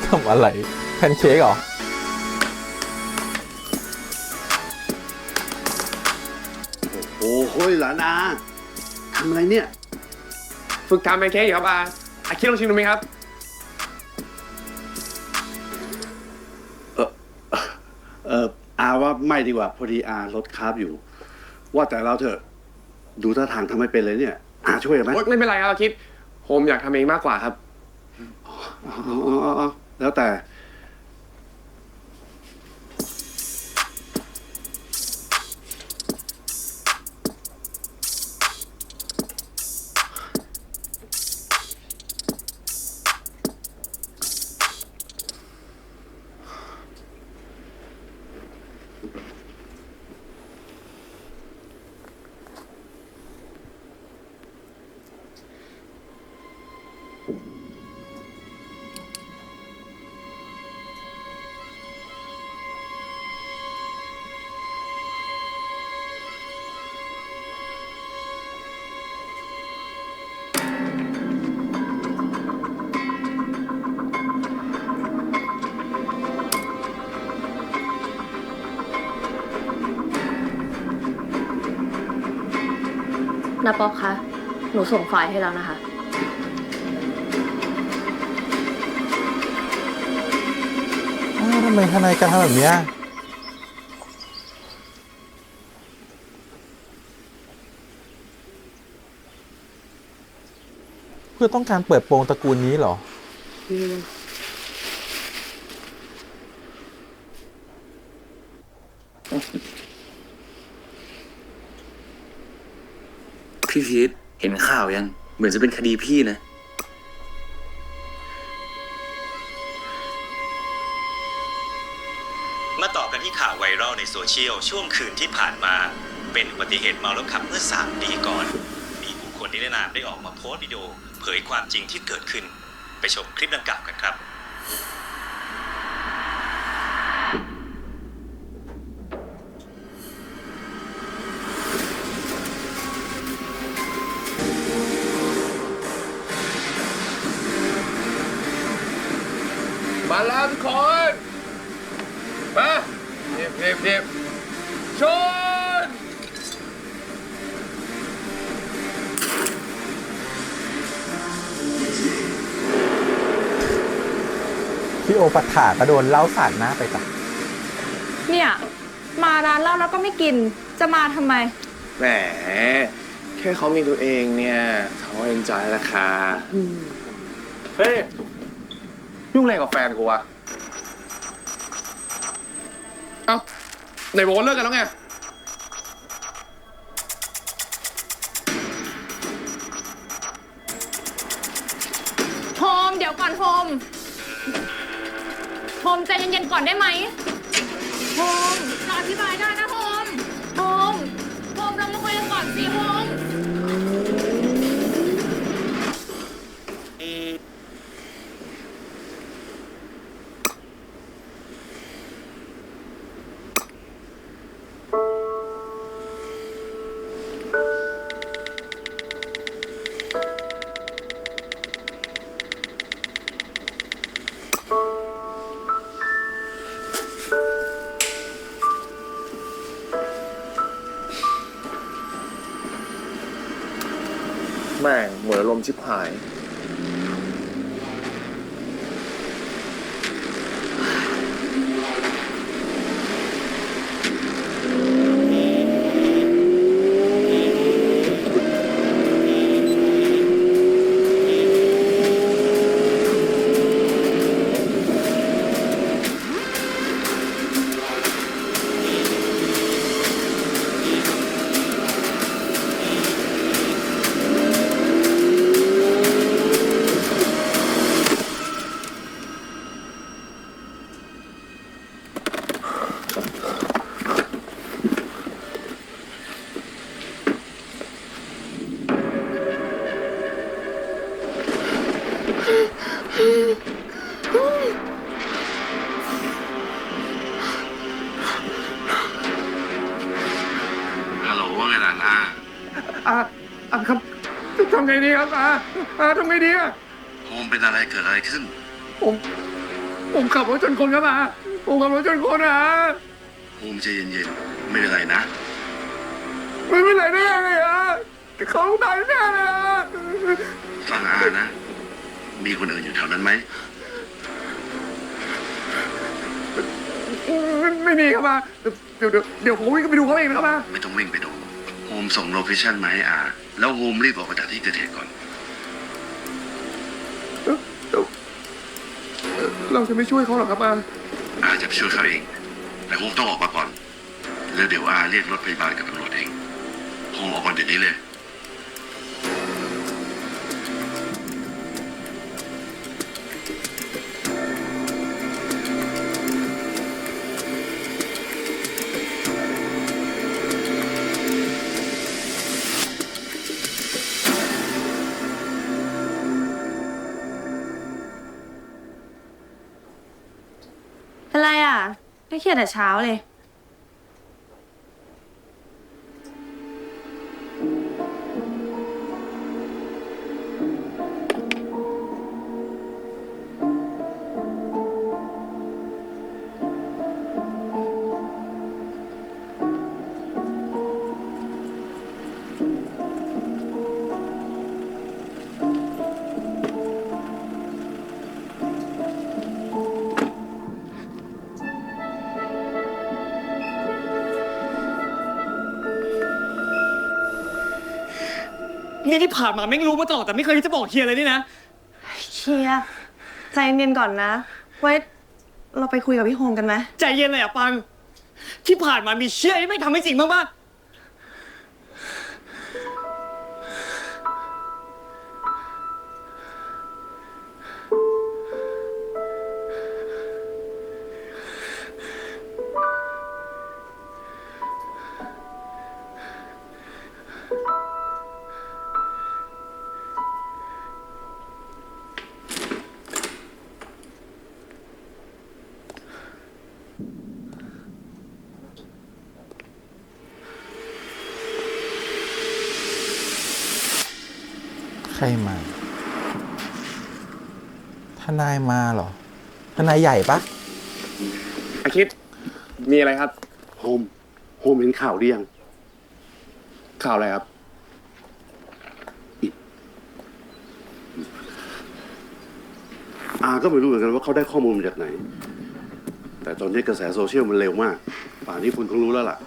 ทำอะไรแพนเค้กเหรอ โอ้โหหลานอาทำอะไรเนี่ย ฝึกทำแพนเค้กอยู่ครับอาคิดลองชิมดูไหมครับ ไม่ดีกว่าพอดีอาลดคาร์บอยู่ ว่าแต่เราเถอะดูท่าทางทำไม่เป็นเลยเนี่ยอาช่วยไหม โอ๊ยไม่เป็นไรครับอาคิดผมอยากทำเองมากกว่าครับ เอาแล้วแต่ นาป๊อกคะ หนูส่งไฟล์ให้แล้วนะคะ ทำไมทนายการทำแบบเนี้ยเพื่อต้องการเปิดโปงตระกูลนี้เหรอ พี่พีทเห็นข่าวยัง เหมือนจะเป็นคดีพี่นะ มาต่อกันที่ข่าวไวรัลในโซเชียลช่วงคืนที่ผ่านมา เป็นอุบัติเหตุเมาแล้วขับเมื่อ3 ปีก่อน มีบุคคลนิรนามได้ออกมาโพสต์วิดีโอเผยความจริงที่เกิดขึ้น ไปชมคลิปดังกล่าวกันครับ มาแล้วทุกคน มาเรียบชน พี่โอปัฏฐาก็โดนเล่าสาดหน้าไปจ้ะ เนี่ย มาร้านเหล้าแล้วก็ไม่กิน จะมาทำไม แหม แค่เขามีตัวเองเนี่ยเขาเอ็นจอยราคาเฮ้ย ยุ่งอะไรกับแฟนกูวะ เอ้าไหนบอกว่าเลิกกันแล้วไง โฮม เดี๋ยวก่อนโฮม โฮมใจเย็นๆก่อนได้ไหม โฮมเราอธิบายได้นะโฮม โฮม โฮมเรามาคุยกันก่อนสิโฮม แม่งเหมือนลมณ์ชิบหาย ฮัลโหลว่าไงล่ะนะ ครับทำไงดีครับทำไงดีอะ โฮมเป็นอะไรเกิดอะไรขึ้น ผมขับรถชนคนครับผมขับรถชนคนอะ โฮมใจเย็นๆ ไม่เป็นไรนะ ไม่เป็นไรแน่เลยเขาตายแน่เลย ฟังอานะ มีคนอื่นอยู่แถวนั้นไหม ไม่มีครับมาเดี๋ยวผมวิ่งไปดูเขาเองนะครับมา ไม่ต้องวิ่งไปดูโฮมส่งโลเคชั่นมาให้อาแล้วโฮมรีบออกมาจากที่เกิดเหตุก่อน เราจะไม่ช่วยเขาหรอกครับมา อาจะไปช่วยเขาเอง แต่โฮมต้องออกมาก่อน แล้วเดี๋ยวอาเรียกรถพยาบาลกับตำรวจเองโฮมออกมาเดี๋ยวนี้เลย เป็นไรอ่ะไม่เครียดแต่เช้าเลย นี่ที่ผ่านมาไม่รู้มาตลอดแต่ไม่เคยที่จะบอกเฮียเลยนี่นะ เชียร์ใจเย็นก่อนนะ ไว้เราไปคุยกับพี่โฮมกันไหม ใจเย็นเลยอ่ะปัง ที่ผ่านมามีเชี่ยที่ไม่ทำให้จริงบ้างป่ะใครมาทนายมาเหรอทนายใหญ่ปะ อาคิดมีอะไรครับ โฮมเห็นข่าวหรือยัง ข่าวอะไรครับ อาก็ไม่รู้เหมือนกันว่าเขาได้ข้อมูลมาจากไหน แต่ตอนนี้กระแสโซเชียลมันเร็วมาก ป่านนี้คุณคงรู้แล้วล่ะ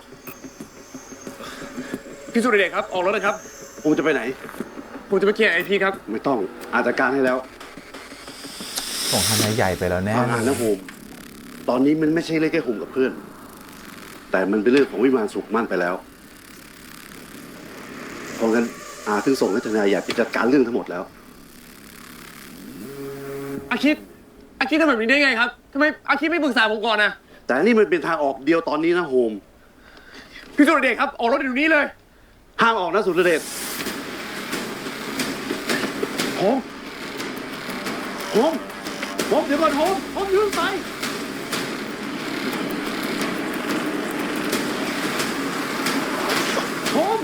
พี่สุรเดชครับ ออกรถเลยครับ ผมจะไปไหน ผมจะไปเคลียร์ไอพีครับ ไม่ต้องอาจัดการให้แล้ว ส่งทนายใหญ่ไปแล้วแน่ อ่านนะโฮมตอนนี้มันไม่ใช่เรื่องแค่โฮมกับเพื่อน แต่มันเป็นเรื่องของวิมานสุขมั่นไปแล้ว เพราะงั้นอาถึงส่งให้ทนายใหญ่ไปจัดการเรื่องทั้งหมดแล้ว อาคิดทำแบบนี้ได้ไงครับทำไมอาคิดไม่ปรึกษาผมก่อนนะ แต่นี่มันเป็นทางออกเดียวตอนนี้นะโฮม พี่สุรเดชครับออกรถเดี๋ยวนี้เลย ห้ามออกนะสุรเดชโฮมเดี๋ยวก่อนโฮมยืนไปโฮม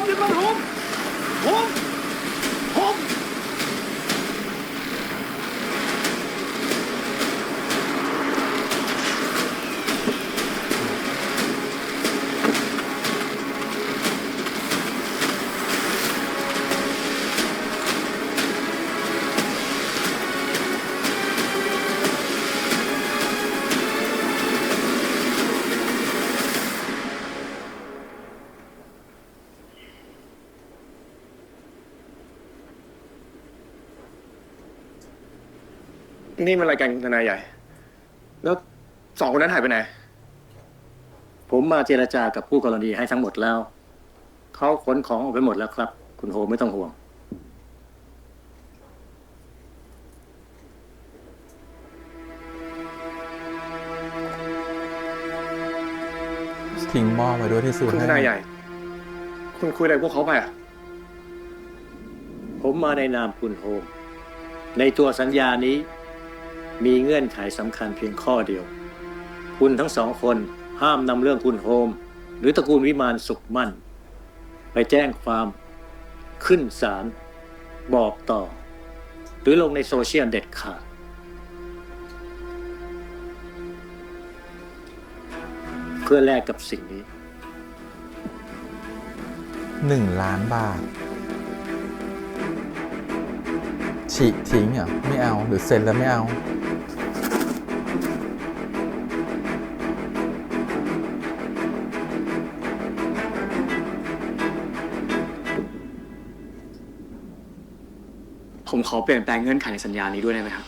เดี๋ยวก่อนโฮม นี่มันรายการทนายใหญ่ แล้วสองคนนั้นหายไปไหน ผมมาเจรจากับผู้กรณีให้ทั้งหมดแล้ว เขาขนของออกไปหมดแล้วครับ คุณโฮไม่ต้องห่วง ทิ้งหม้อไว้ด้วยที่สุด คุณทนายใหญ่ คุณคุยอะไรพวกเขาไปอ่ะ ผมมาในนามคุณโฮม ในตัวสัญญานี้ มีเงื่อนไขสำคัญเพียงข้อเดียว คุณทั้งสองคนห้ามนำเรื่องคุณโฮม หรือตระกูลวิมานสุขมั่น ไปแจ้งความขึ้นศาลบอกต่อ หรือลงในโซเชียลเด็ดขาด เพื่อแลกกับสิ่งนี้ 1 ล้านบาท ฉีกทิ้งเหรอไม่เอาหรือเซ็นแล้วไม่เอา ผมขอเปลี่ยนแปลงเงื่อนไขในสัญญานี้ด้วยได้ไหมครับ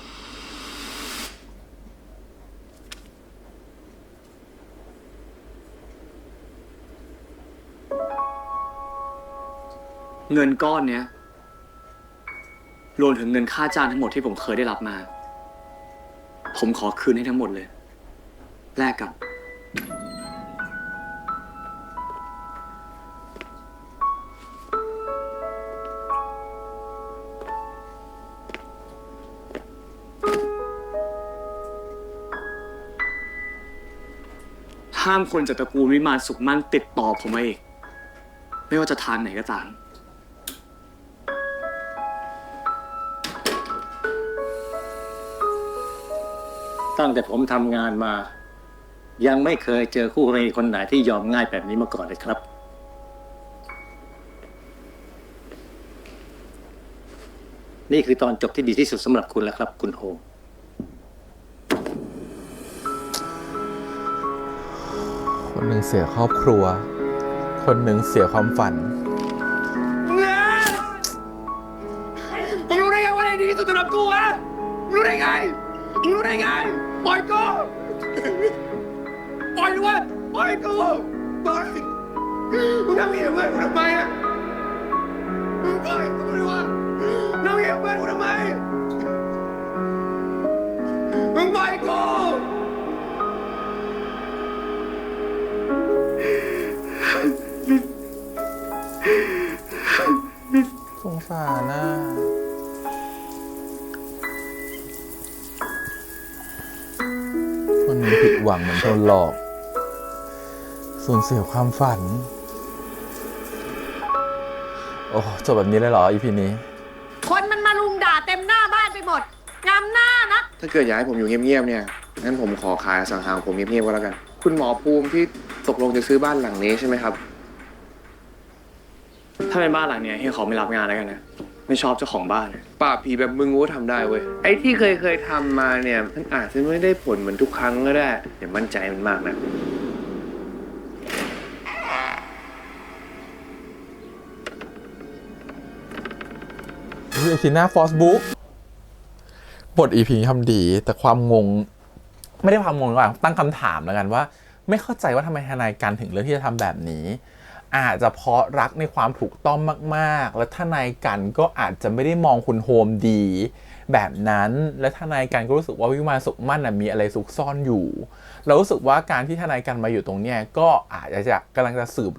เงินก้อนเนี้ยรวมถึงเงินค่าจ้างทั้งหมดที่ผมเคยได้รับมา ผมขอคืนให้ทั้งหมดเลยแลกกับห้ามคนจากตระกูลวิมานสุขมั่นติดต่อผมมาอีกไม่ว่าจะทางไหนก็ตาม ตั้งแต่ผมทำงานมา ยังไม่เคยเจอคู่กรณีคนไหนที่ยอมง่ายแบบนี้มาก่อนเลยครับ นี่คือตอนจบที่ดีที่สุดสำหรับคุณแล้วครับ คุณโฮม คนหนึ่งเสียครอบครัว คนหนึ่งเสียความฝัน มึงรู้ได้ไงว่าอะไรดีที่สุดสำหรับกูวะมึงรู้ได้ไงมึงรู้ได้ไงปล่อยกูปล่อยด้วยปล่อยกูปล่อยมึงทำอย่างนี้กับเพื่อนกูทำไมอ่ะมึงปล่อยกูด้วยวะทำอย่างนี้กับเพื่อนกูทำไมมึงปล่อยกู สงสารนะคนหนึ่งผิดหวังเหมือนโดนหลอกสูญเสียความฝัน โอ้จบแบบนี้เลยเหรอ EP นี้ คนมันมารุมด่าเต็มหน้าบ้านไปหมดงามหน้านะ ถ้าเกิดอยากให้ผมอยู่เงียบๆเนี่ยงั้นผมขอขายอสังหาของผมเงียบๆก็แล้วกันคุณหมอภูมิที่ตกลงจะซื้อบ้านหลังนี้ใช่ไหมครับ ถ้าเป็นบ้านหลังเนี้ยเฮียขอไม่รับงานแล้วกันนะ ไม่ชอบเจ้าของบ้าน ปราบผีแบบมึงกูก็ทำได้เว้ย ไอ้ที่เคยทำมาเนี่ยมันอาจจะไม่ได้ผลเหมือนทุกครั้งก็ได้อย่ามั่นใจมันมากนะ EP หน้าฟอสบุ๊กบท EP ทำดีแต่ความงง ไม่ได้ความงงหรอกตั้งคำถามแล้วกันว่า ไม่เข้าใจว่าทำไมทนายกันถึงเลือกที่จะทำแบบนี้ อาจจะเพราะรักในความถูกต้องมากๆ และทนายกันก็อาจจะไม่ได้มองคุณโฮมดี แบบนั้นและทนายกันก็รู้สึกว่าวิมานสุขมั่นมีอะไรซุกซ่อนอยู่เรารู้สึกว่าการที่ทนายกันมาอยู่ตรงเนี้ยก็อาจจะกำลังจะสืบ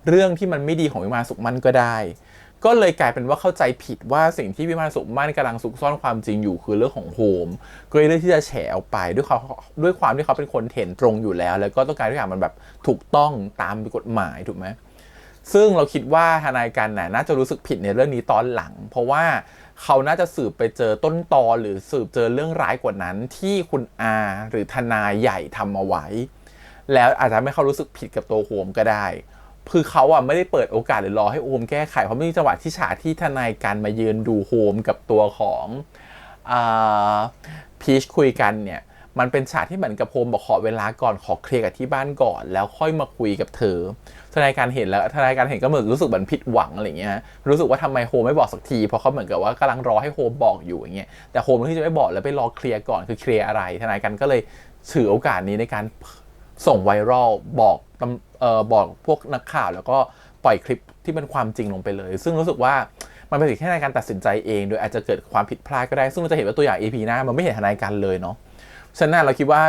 เรื่องที่มันไม่ดีของวิมานสุขมั่นก็ได้ก็เลยกลายเป็นว่าเข้าใจผิดว่าสิ่งที่วิมานสุขมั่นกำลังซุกซ่อนความจริงอยู่คือเรื่องของโฮมก็เลยเลือกที่จะแฉออกไปด้วยความที่เขาเป็นคนเห็นตรงอยู่แล้วแล้วก็ต้องการทุกอย่างมันแบบถูกต้องตามกฎหมายถูกไหมซึ่งเราคิดว่าทนายกันน่าจะรู้สึกผิดในเรื่องนี้ตอนหลังเพราะว่าเขาน่าจะสืบไปเจอต้นตอหรือสืบเจอเรื่องร้ายกว่านั้นที่คุณอาหรือทนายใหญ่ทำเอาไว้แล้วอาจจะไม่เขารู้สึกผิดกับตัวโฮมก็ได้คือเขาไม่ได้เปิดโอกาสหรือรอให้โฮมแก้ไขเพราะมีจังหวะที่ฉากที่ทนายกันมายืนดูโฮมกับตัวของพีชคุยกันเนี่ยมันเป็นฉากที่เหมือนกับโฮมบอกขอเวลาก่อนขอเคลียร์กับที่บ้านก่อนแล้วค่อยมาคุยกับเธอทนายการเห็นแล้วทนายการเห็นก็เหมือนรู้สึกเหมือนผิดหวังอะไรเงี้ยรู้สึกว่าทำไมโฮมไม่บอกสักทีเพราะเขาเหมือนกับว่ากำลังรอให้โฮมบอกอยู่อย่างเงี้ยแต่โฮมที่จะไม่บอกแล้วไปรอเคลียร์ก่อนคือเคลียร์อะไรทนายการก็เลยถือโอกาสนี้ในการส่งไวรัลบอกพวกนักข่าวแล้วก็ปล่อยคลิปที่เป็นความจริงลงไปเลยซึ่งรู้สึกว่ามันเป็นสิ่งที่ทนายการตัดสินใจเองโดยอาจจะเกิดความผิดพลาดก็ได้ซึ่งเราจะเห็นว่าตัวอย่าง EP หน้ามันไม่เห็นทนายการเลยเนาะฉะนั้นเราคิดว่า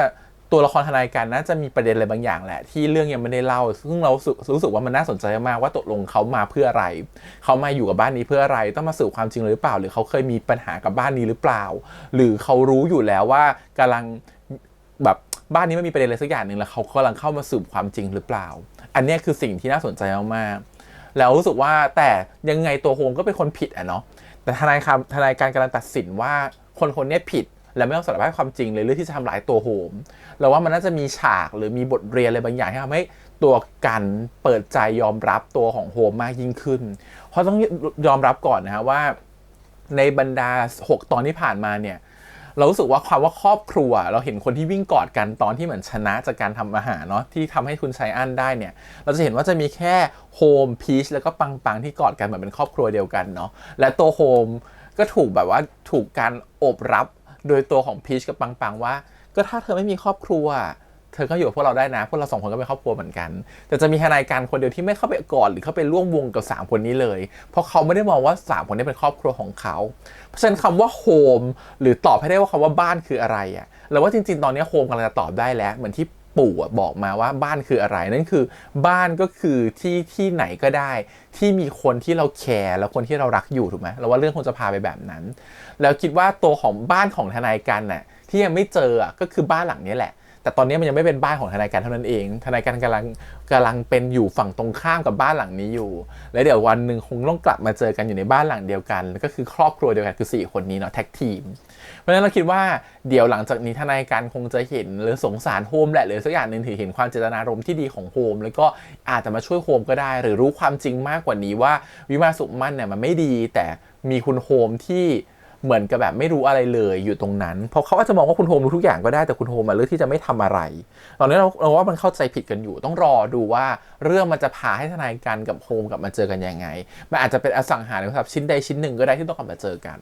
ตัวละครทนายการน่าจะมีประเด็นอะไรบางอย่างแหละที่เรื่องยังไม่ได้เล่าซึ่งเรารู้สึกว่ามันน่าสนใจมากว่าตกลงเขามาเพื่ออะไรเขามาอยู่กับบ้านนี้เพื่ออะไรต้องมาสืบความจริงหรือเปล่าหรือเขาเคยมีปัญหากับบ้านนี้หรือเปล่าหรือเขารู้อยู่แล้วว่ากำลังแบบบ้านนี้ไม่มีประเด็นอะไรสักอย่างหนึ่งแล้วเขากำลังเข้ามาสืบความจริงหรือเปล่าอันนี้คือสิ่งที่น่าสนใจมากๆแล้วรู้สึกว่าแต่ยังไงตัวโฮมก็เป็นคนผิดเนาะแต่ทนายการกำลังตัดสินว่าคนนี้ผิดและไม่ต้องสารภาพความจริงเลยเรื่องที่จะทำร้ายตัวโฮมเราว่ามันน่าจะมีฉากหรือมีบทเรียนอะไรบางอย่างที่ทำให้ตัวกันเปิดใจยอมรับตัวของโฮมมากยิ่งขึ้นเพราะต้องยอมรับก่อนนะฮะว่าในบรรดา6ตอนที่ผ่านมาเนี่ยเรารู้สึกว่าความว่าครอบครัวเราเห็นคนที่วิ่งกอดกันตอนที่เหมือนชนะจากการทำอาหารเนาะที่ทำให้คุณไชอันได้เนี่ยเราจะเห็นว่าจะมีแค่โฮมพีชแล้วก็ปังที่กอดกันเหมือนเป็นครอบครัวเดียวกันเนาะและตัวโฮม ก็ถูกแบบว่าถูกการโอบรับโดยตัวของพีชกับปังว่าก็ถ้าเธอไม่มีครอบครัวเธอก็อยู่กับพวกเราได้นะพวกเรา2 คนก็เป็นครอบครัวเหมือนกันแต่จะมีทนายการคนเดียวที่ไม่เข้าไปกอดหรือเข้าไปร่วมวงกับ3 คนนี้เลยเพราะเขาไม่ได้มองว่า3 คนนี้เป็นครอบครัวของเขาเพราะฉะนั้นคำว่าโฮมหรือตอบให้ได้ว่าคำว่าบ้านคืออะไรอะแล้วว่าจริงๆตอนนี้โฮมกำลังจะตอบได้แล้วเหมือนที่ปู่บอกมาว่าบ้านคืออะไรนั่นคือบ้านก็คือที่ไหนก็ได้ที่มีคนที่เราแคร์แล้วคนที่เรารักอยู่ถูกไหมเราว่าเรื่องคงจะพาไปแบบนั้นแล้วคิดว่าตัวของบ้านของทนายกันน่ะที่ยังไม่เจอก็คือบ้านหลังนี้แหละแต่ตอนนี้มันยังไม่เป็นบ้านของทนายกันเท่านั้นเองทนายกันกำลังเป็นอยู่ฝั่งตรงข้ามกับบ้านหลังนี้อยู่แล้วเดี๋ยววันหนึ่งคงต้องกลับมาเจอกันอยู่ในบ้านหลังเดียวกันก็คือครอบครัวเดียวกันคือ4 คนนี้เนาะแท็กทีมเพราะฉะนั้นเราคิดว่าเดี๋ยวหลังจากนี้ทนายกันคงจะเห็นหรือสงสารโฮมแหละหรือสักอย่างนึงถือเห็นความเจตนารมณ์ที่ดีของโฮมแล้วก็อาจจะมาช่วยโฮมก็ได้หรือรู้ความจริงมากกว่านี้ว่าวิมานสุขมั่นเนี่ยมันไม่ดีแต่มีคุณโฮมที่เหมือนกับแบบไม่รู้อะไรเลยอยู่ตรงนั้นเพราะเขาอาจจะมองว่าคุณโฮมรู้ทุกอย่างก็ได้แต่คุณโฮมเลือกที่จะไม่ทำอะไรตอนนี้เราว่ามันเข้าใจผิดกันอยู่ต้องรอดูว่าเรื่องมันจะพาให้ทนายกันกับโฮมกลับมาเจอกันยังไงมันอาจจะเป็นอสังหาริมทรัพย์ชิ้นใดชิ้นหนึ่งก็ได้ที่ต้องกลับมาเจอกัน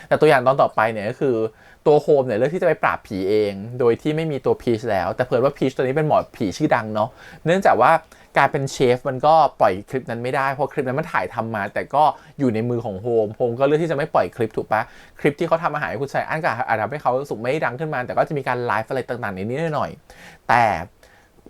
แต่ตัวอย่างตอนต่อไปเนี่ยก็คือตัวโฮมเนี่ยเลือกที่จะไปปราบผีเองโดยที่ไม่มีตัวพีชแล้วแต่เผอิญว่าพีชตัวนี้เป็นหมอผีชื่อดังเนาะเนื่องจากว่าการเป็นเชฟมันก็ปล่อยคลิปนั้นไม่ได้เพราะคลิปนั้นมันถ่ายทำมาแต่ก็อยู่ในมือของโฮมก็เลือกที่จะไม่ปล่อยคลิปถูกปะคลิปที่เขาทำอาหารให้คุณชายอันก็อาจจะทำให้เขาสุกไม่ดังขึ้นมาแต่ก็จะมีการไลฟ์อะไรต่างๆนิดๆหน่อยๆแต่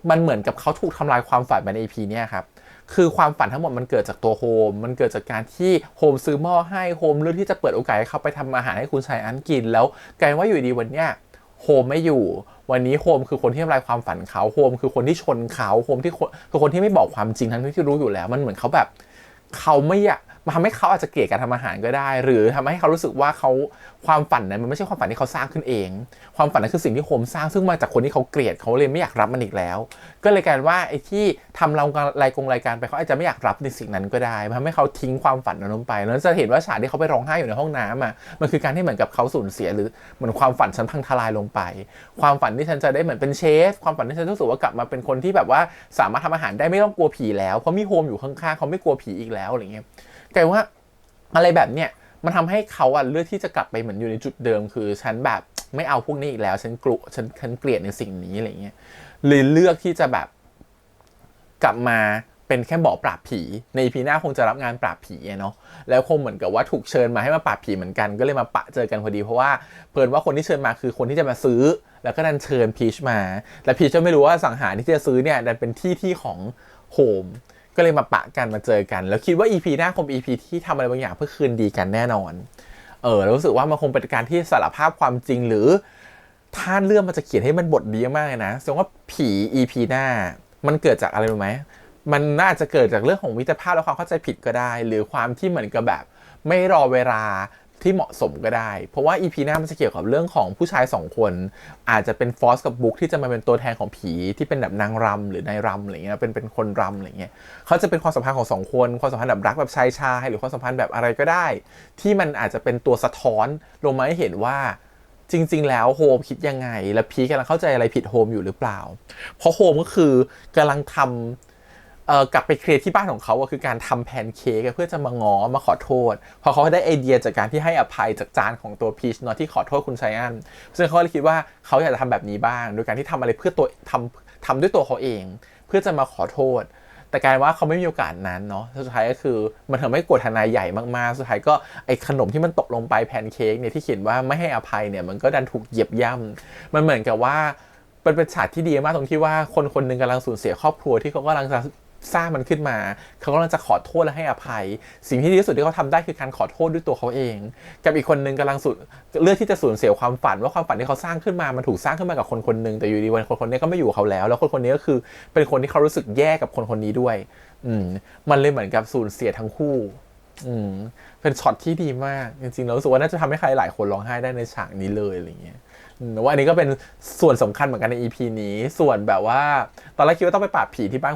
มันเหมือนกับเขาถูกทำลายความฝันใน EP เนี่ยครับคือความฝันทั้งหมดมันเกิดจากตัวโฮมมันเกิดจากการที่โฮมซื้อหม้อให้โฮมเลือกที่จะเปิดโอกาสให้เขาไปทำอาหารให้คุณชายอันกินแล้วกลายว่าอยู่ดีวันเนี้ยโฮมไม่อยู่วันนี้โฮมคือคนที่ทำลายความฝันเขาโฮมคือคนที่ชนเขาโฮมที่คือคนที่ไม่บอกความจริงทั้งที่รู้อยู่แล้วมันเหมือนเขาแบบเขาไม่อยากมันทำให้เขาอาจจะเกลียดการทำอาหารก็ได้หรือทำให้เขารู้สึกว่าเขาความฝันนั้นมันไม่ใช่ความฝันที่เขาสร้างขึ้นเองความฝันนั้นคือสิ่งที่โฮมสร้างซึ่งมาจากคนที่เขาเกลียดเขาเลยไม่อยากรับมันอีกแล้วก็เลยกลายว่าไอ้ที่ทำรายการไปเขาอาจจะไม่อยากรับในสิ่งนั้นก็ได้มันทำให้เขาทิ้งความฝันนั้นลงไปแล้วจะเห็นว่าฉากที่เขาไปร้องไห้อยู่ในห้องน้ำมันคือการที่เหมือนกับเขาสูญเสียหรือเหมือนความฝันฉันพังทลายลงไปความฝันที่ฉันจะได้เหมือนเป็นเชฟความฝันที่ฉันรู้สึกว่ากลับมาเป็นคนที่แบบว่าสามารถทำอาหารได้ไม่ต้องกลัวผีแล้วเพราะมีโฮมอยู่ข้างๆเขาไม่กลัวผีอีกแล้วอะไรเงี้ยกลายว่าอะไรแบบเนี้ยมันทำให้เขาเลือกที่จะกลับไปเหมือนอยู่ในจุดเดิมคือฉันแบบไม่เอาพวกนี้อีกแล้วฉันกลัวฉันเกลียดในสิ่งนี้อะไรเงี้ยเลยเลือกที่จะแบบกลับมาเป็นแค่หมอปราบผีใน EP หน้าคงจะรับงานปราบผีเนาะแล้วคงเหมือนกับว่าถูกเชิญมาให้มาปราบผีเหมือนกันก็เลยมาปะเจอกันพอดีเพราะว่าเพิ่นว่าคนที่เชิญมาคือคนที่จะมาซื้อแล้วก็ดันเชิญพีชมาและพีชก็ไม่รู้ว่าสังหารที่จะซื้อเนี่ยดันเป็นที่ของโฮมก็เลยมาปะกันมาเจอกันแล้วคิดว่า EP หน้าคง EP ที่ทำอะไรบางอย่างเพื่อคืนดีกันแน่นอนรู้สึกว่ามันคงเป็นการที่สารภาพความจริงหรือถ้าเรื่องมันจะเขียนให้มันบทดีมากเลยนะแสดงว่าผี EP หน้ามันเกิดจากอะไรรู้ไหมมันน่าจะเกิดจากเรื่องของมิตรภาพและความเข้าใจผิดก็ได้หรือความที่เหมือนกับแบบไม่รอเวลาที่เหมาะสมก็ได้เพราะว่า EP หน้ามันจะเกี่ยวกับเรื่องของผู้ชาย2 คนอาจจะเป็นฟอสกับบุ๊กที่จะมาเป็นตัวแทนของผีที่เป็นแบบนางรำหรือนายรำอะไรเงี้ยเป็นคนรำอะไรเงี้ยเขาจะเป็นความสัมพันธ์ของ2 คนความสัมพันธ์แบบรักแบบชายหรือความสัมพันธ์แบบอะไรก็ได้ที่มันอาจจะเป็นตัวสะท้อนลงมาให้เห็นว่าจริงๆแล้วโฮมคิดยังไงและพีกำลังเข้าใจอะไรผิดโฮมอยู่หรือเปล่าเพราะโฮมก็คือกำลังทำกลับไปเคลียร์ที่บ้านของเขาคือการทำแพนเค้กเพื่อจะมาง้อมาขอโทษพอเขาได้ไอเดียจากการที่ให้อภัยจากจานของตัวพีชเนาะที่ขอโทษคุณไชอันซึ่งเขาเลยคิดว่าเขาอยากจะทำแบบนี้บ้างโดยการที่ทำอะไรเพื่อตัวทำด้วยตัวเขาเองเพื่อจะมาขอโทษแต่กลายว่าเขาไม่มีโอกาสนั้นเนาะสุดท้ายก็คือมันทำให้โกรธทนายใหญ่มากๆสุดท้ายก็ไอขนมที่มันตกลงไปแพนเค้กเนี่ยที่เขียนว่าไม่ให้อภัยเนี่ยมันก็ดันถูกเหยียบย่ำมันเหมือนกับว่าเป็นฉากที่ดีมากตรงที่ว่าคนหนึ่งกำลังสูญเสียครอบครัวที่เขากำลังจะสร้างมันขึ้นมาเขากำลังจะขอโทษและให้อภัยสิ่งที่ดีที่สุดที่เขาทำได้คือการขอโทษด้วยตัวเขาเองกับอีกคนนึงกำลังเลือกที่จะสูญเสียความฝันว่าความฝันที่เขาสร้างขึ้นมามันถูกสร้างขึ้นมากับคนนึงแต่อยู่ดีวันคนนี้ก็ไม่อยู่เขาแล้วคนนี้ก็คือเป็นคนที่เขารู้สึกแย่กับคนนี้ด้วยมันเลยเหมือนกับสูญเสียทั้งคู่เป็นช็อตที่ดีมากจริงๆแล้วรู้สึกว่าน่าจะทำให้ใครหลายคนร้องไห้ได้ในฉากนี้เลยอะไรเงี้ยว่าอันนี้ก็เป็นส่วนสำคัญเหมือนกันใน EP นี้ส่วนแบบว่าตอนแรกคิดว่าต้องไปปราบผีที่บ้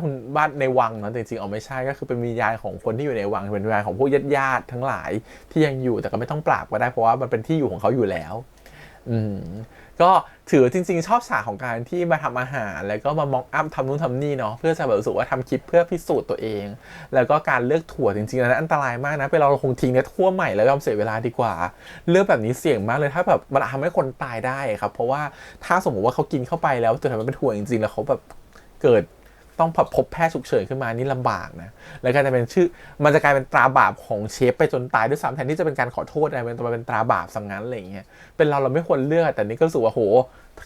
านในวังนะแต่จริงๆไม่ใช่ก็คือเป็นวิญญาณของคนที่อยู่ในวังเป็นวิญญาณของพวกญาติทั้งหลายที่ยังอยู่แต่ก็ไม่ต้องปราบก็ได้เพราะว่ามันเป็นที่อยู่ของเขาอยู่แล้ว ก็ถือจริงๆชอบฉากของการที่มาทำอาหารแล้วก็มาม็อกอัพทำนู่นทำนี่เนาะเพื่อจะแบบรู้สึกว่าทำคลิปเพื่อพิสูจน์ตัวเอง แล้วก็การเลือกถั่วจริงๆนั้นอันตรายมากนะเป็นเราคงทิ้งเนี่ยทั่วใหม่แล้วยอมเสียเวลาดีกว่าเลือกแบบนี้เสี่ยงมากเลยถ้าแบบมันทำให้คนตายได้ครับเพราะว่าถ้าสมมติว่าเขากินเข้าไปแล้วจนมันเป็นถั่วจริงๆแล้วเขาแบบเกิดต้องพบแพทย์ฉุกเฉินขึ้นมานี่ลำบากนะแล้วก็จะเป็นมันจะกลายเป็นตราบาปของเชฟไปจนตายด้วยซ้ำแทนที่จะเป็นการขอโทษนะเป็นตราบาปสังงั้นอะไรอย่างเงี้ยเป็นเราไม่ควรเลือกแต่นี่ก็รู้สึกว่าโห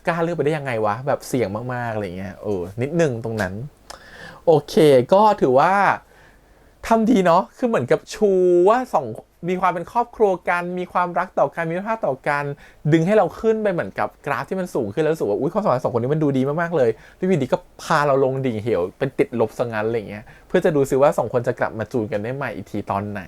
กล้าเลือกไปได้ยังไงวะแบบเสี่ยงมากๆอะไรเงี้ยนิดนึงตรงนั้นโอเคก็ถือว่าทำดีเนาะคือเหมือนกับชูว่ามีความเป็นครอบครัวกันมีความรักต่อกันมีมิตรภาพต่อกันดึงให้เราขึ้นไปเหมือนกับกราฟที่มันสูงขึ้นแล้วรู้สึกว่าอุ้ยความสัมพันธ์2 คนนี้มันดูดีมากๆเลยพี่วินดีก็พาเราลงดิ่งเหวเป็นติดลบซะงั้นอะไรเงี้ยเพื่อจะดูซิว่า2 คนจะกลับมาจูนกันได้ใหม่อีกทีตอนไหน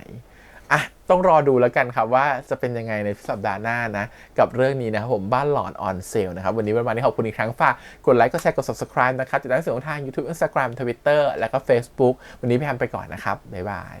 อ่ะต้องรอดูแล้วกันครับว่าจะเป็นยังไงในสัปดาห์หน้านะกับเรื่องนี้นะครับผมบ้านหลอนออนเซลนะครับวันนี้วันนี้ขอบคุณอีกครั้งฝากกดไลค์กดแชร์กด subscribe นะครับติดตามสื่อทาง YouTube Instagram Twitter แล้วก็ Facebook วันนี้พี่แฮมไปก่อนนะครับบ๊ายบาย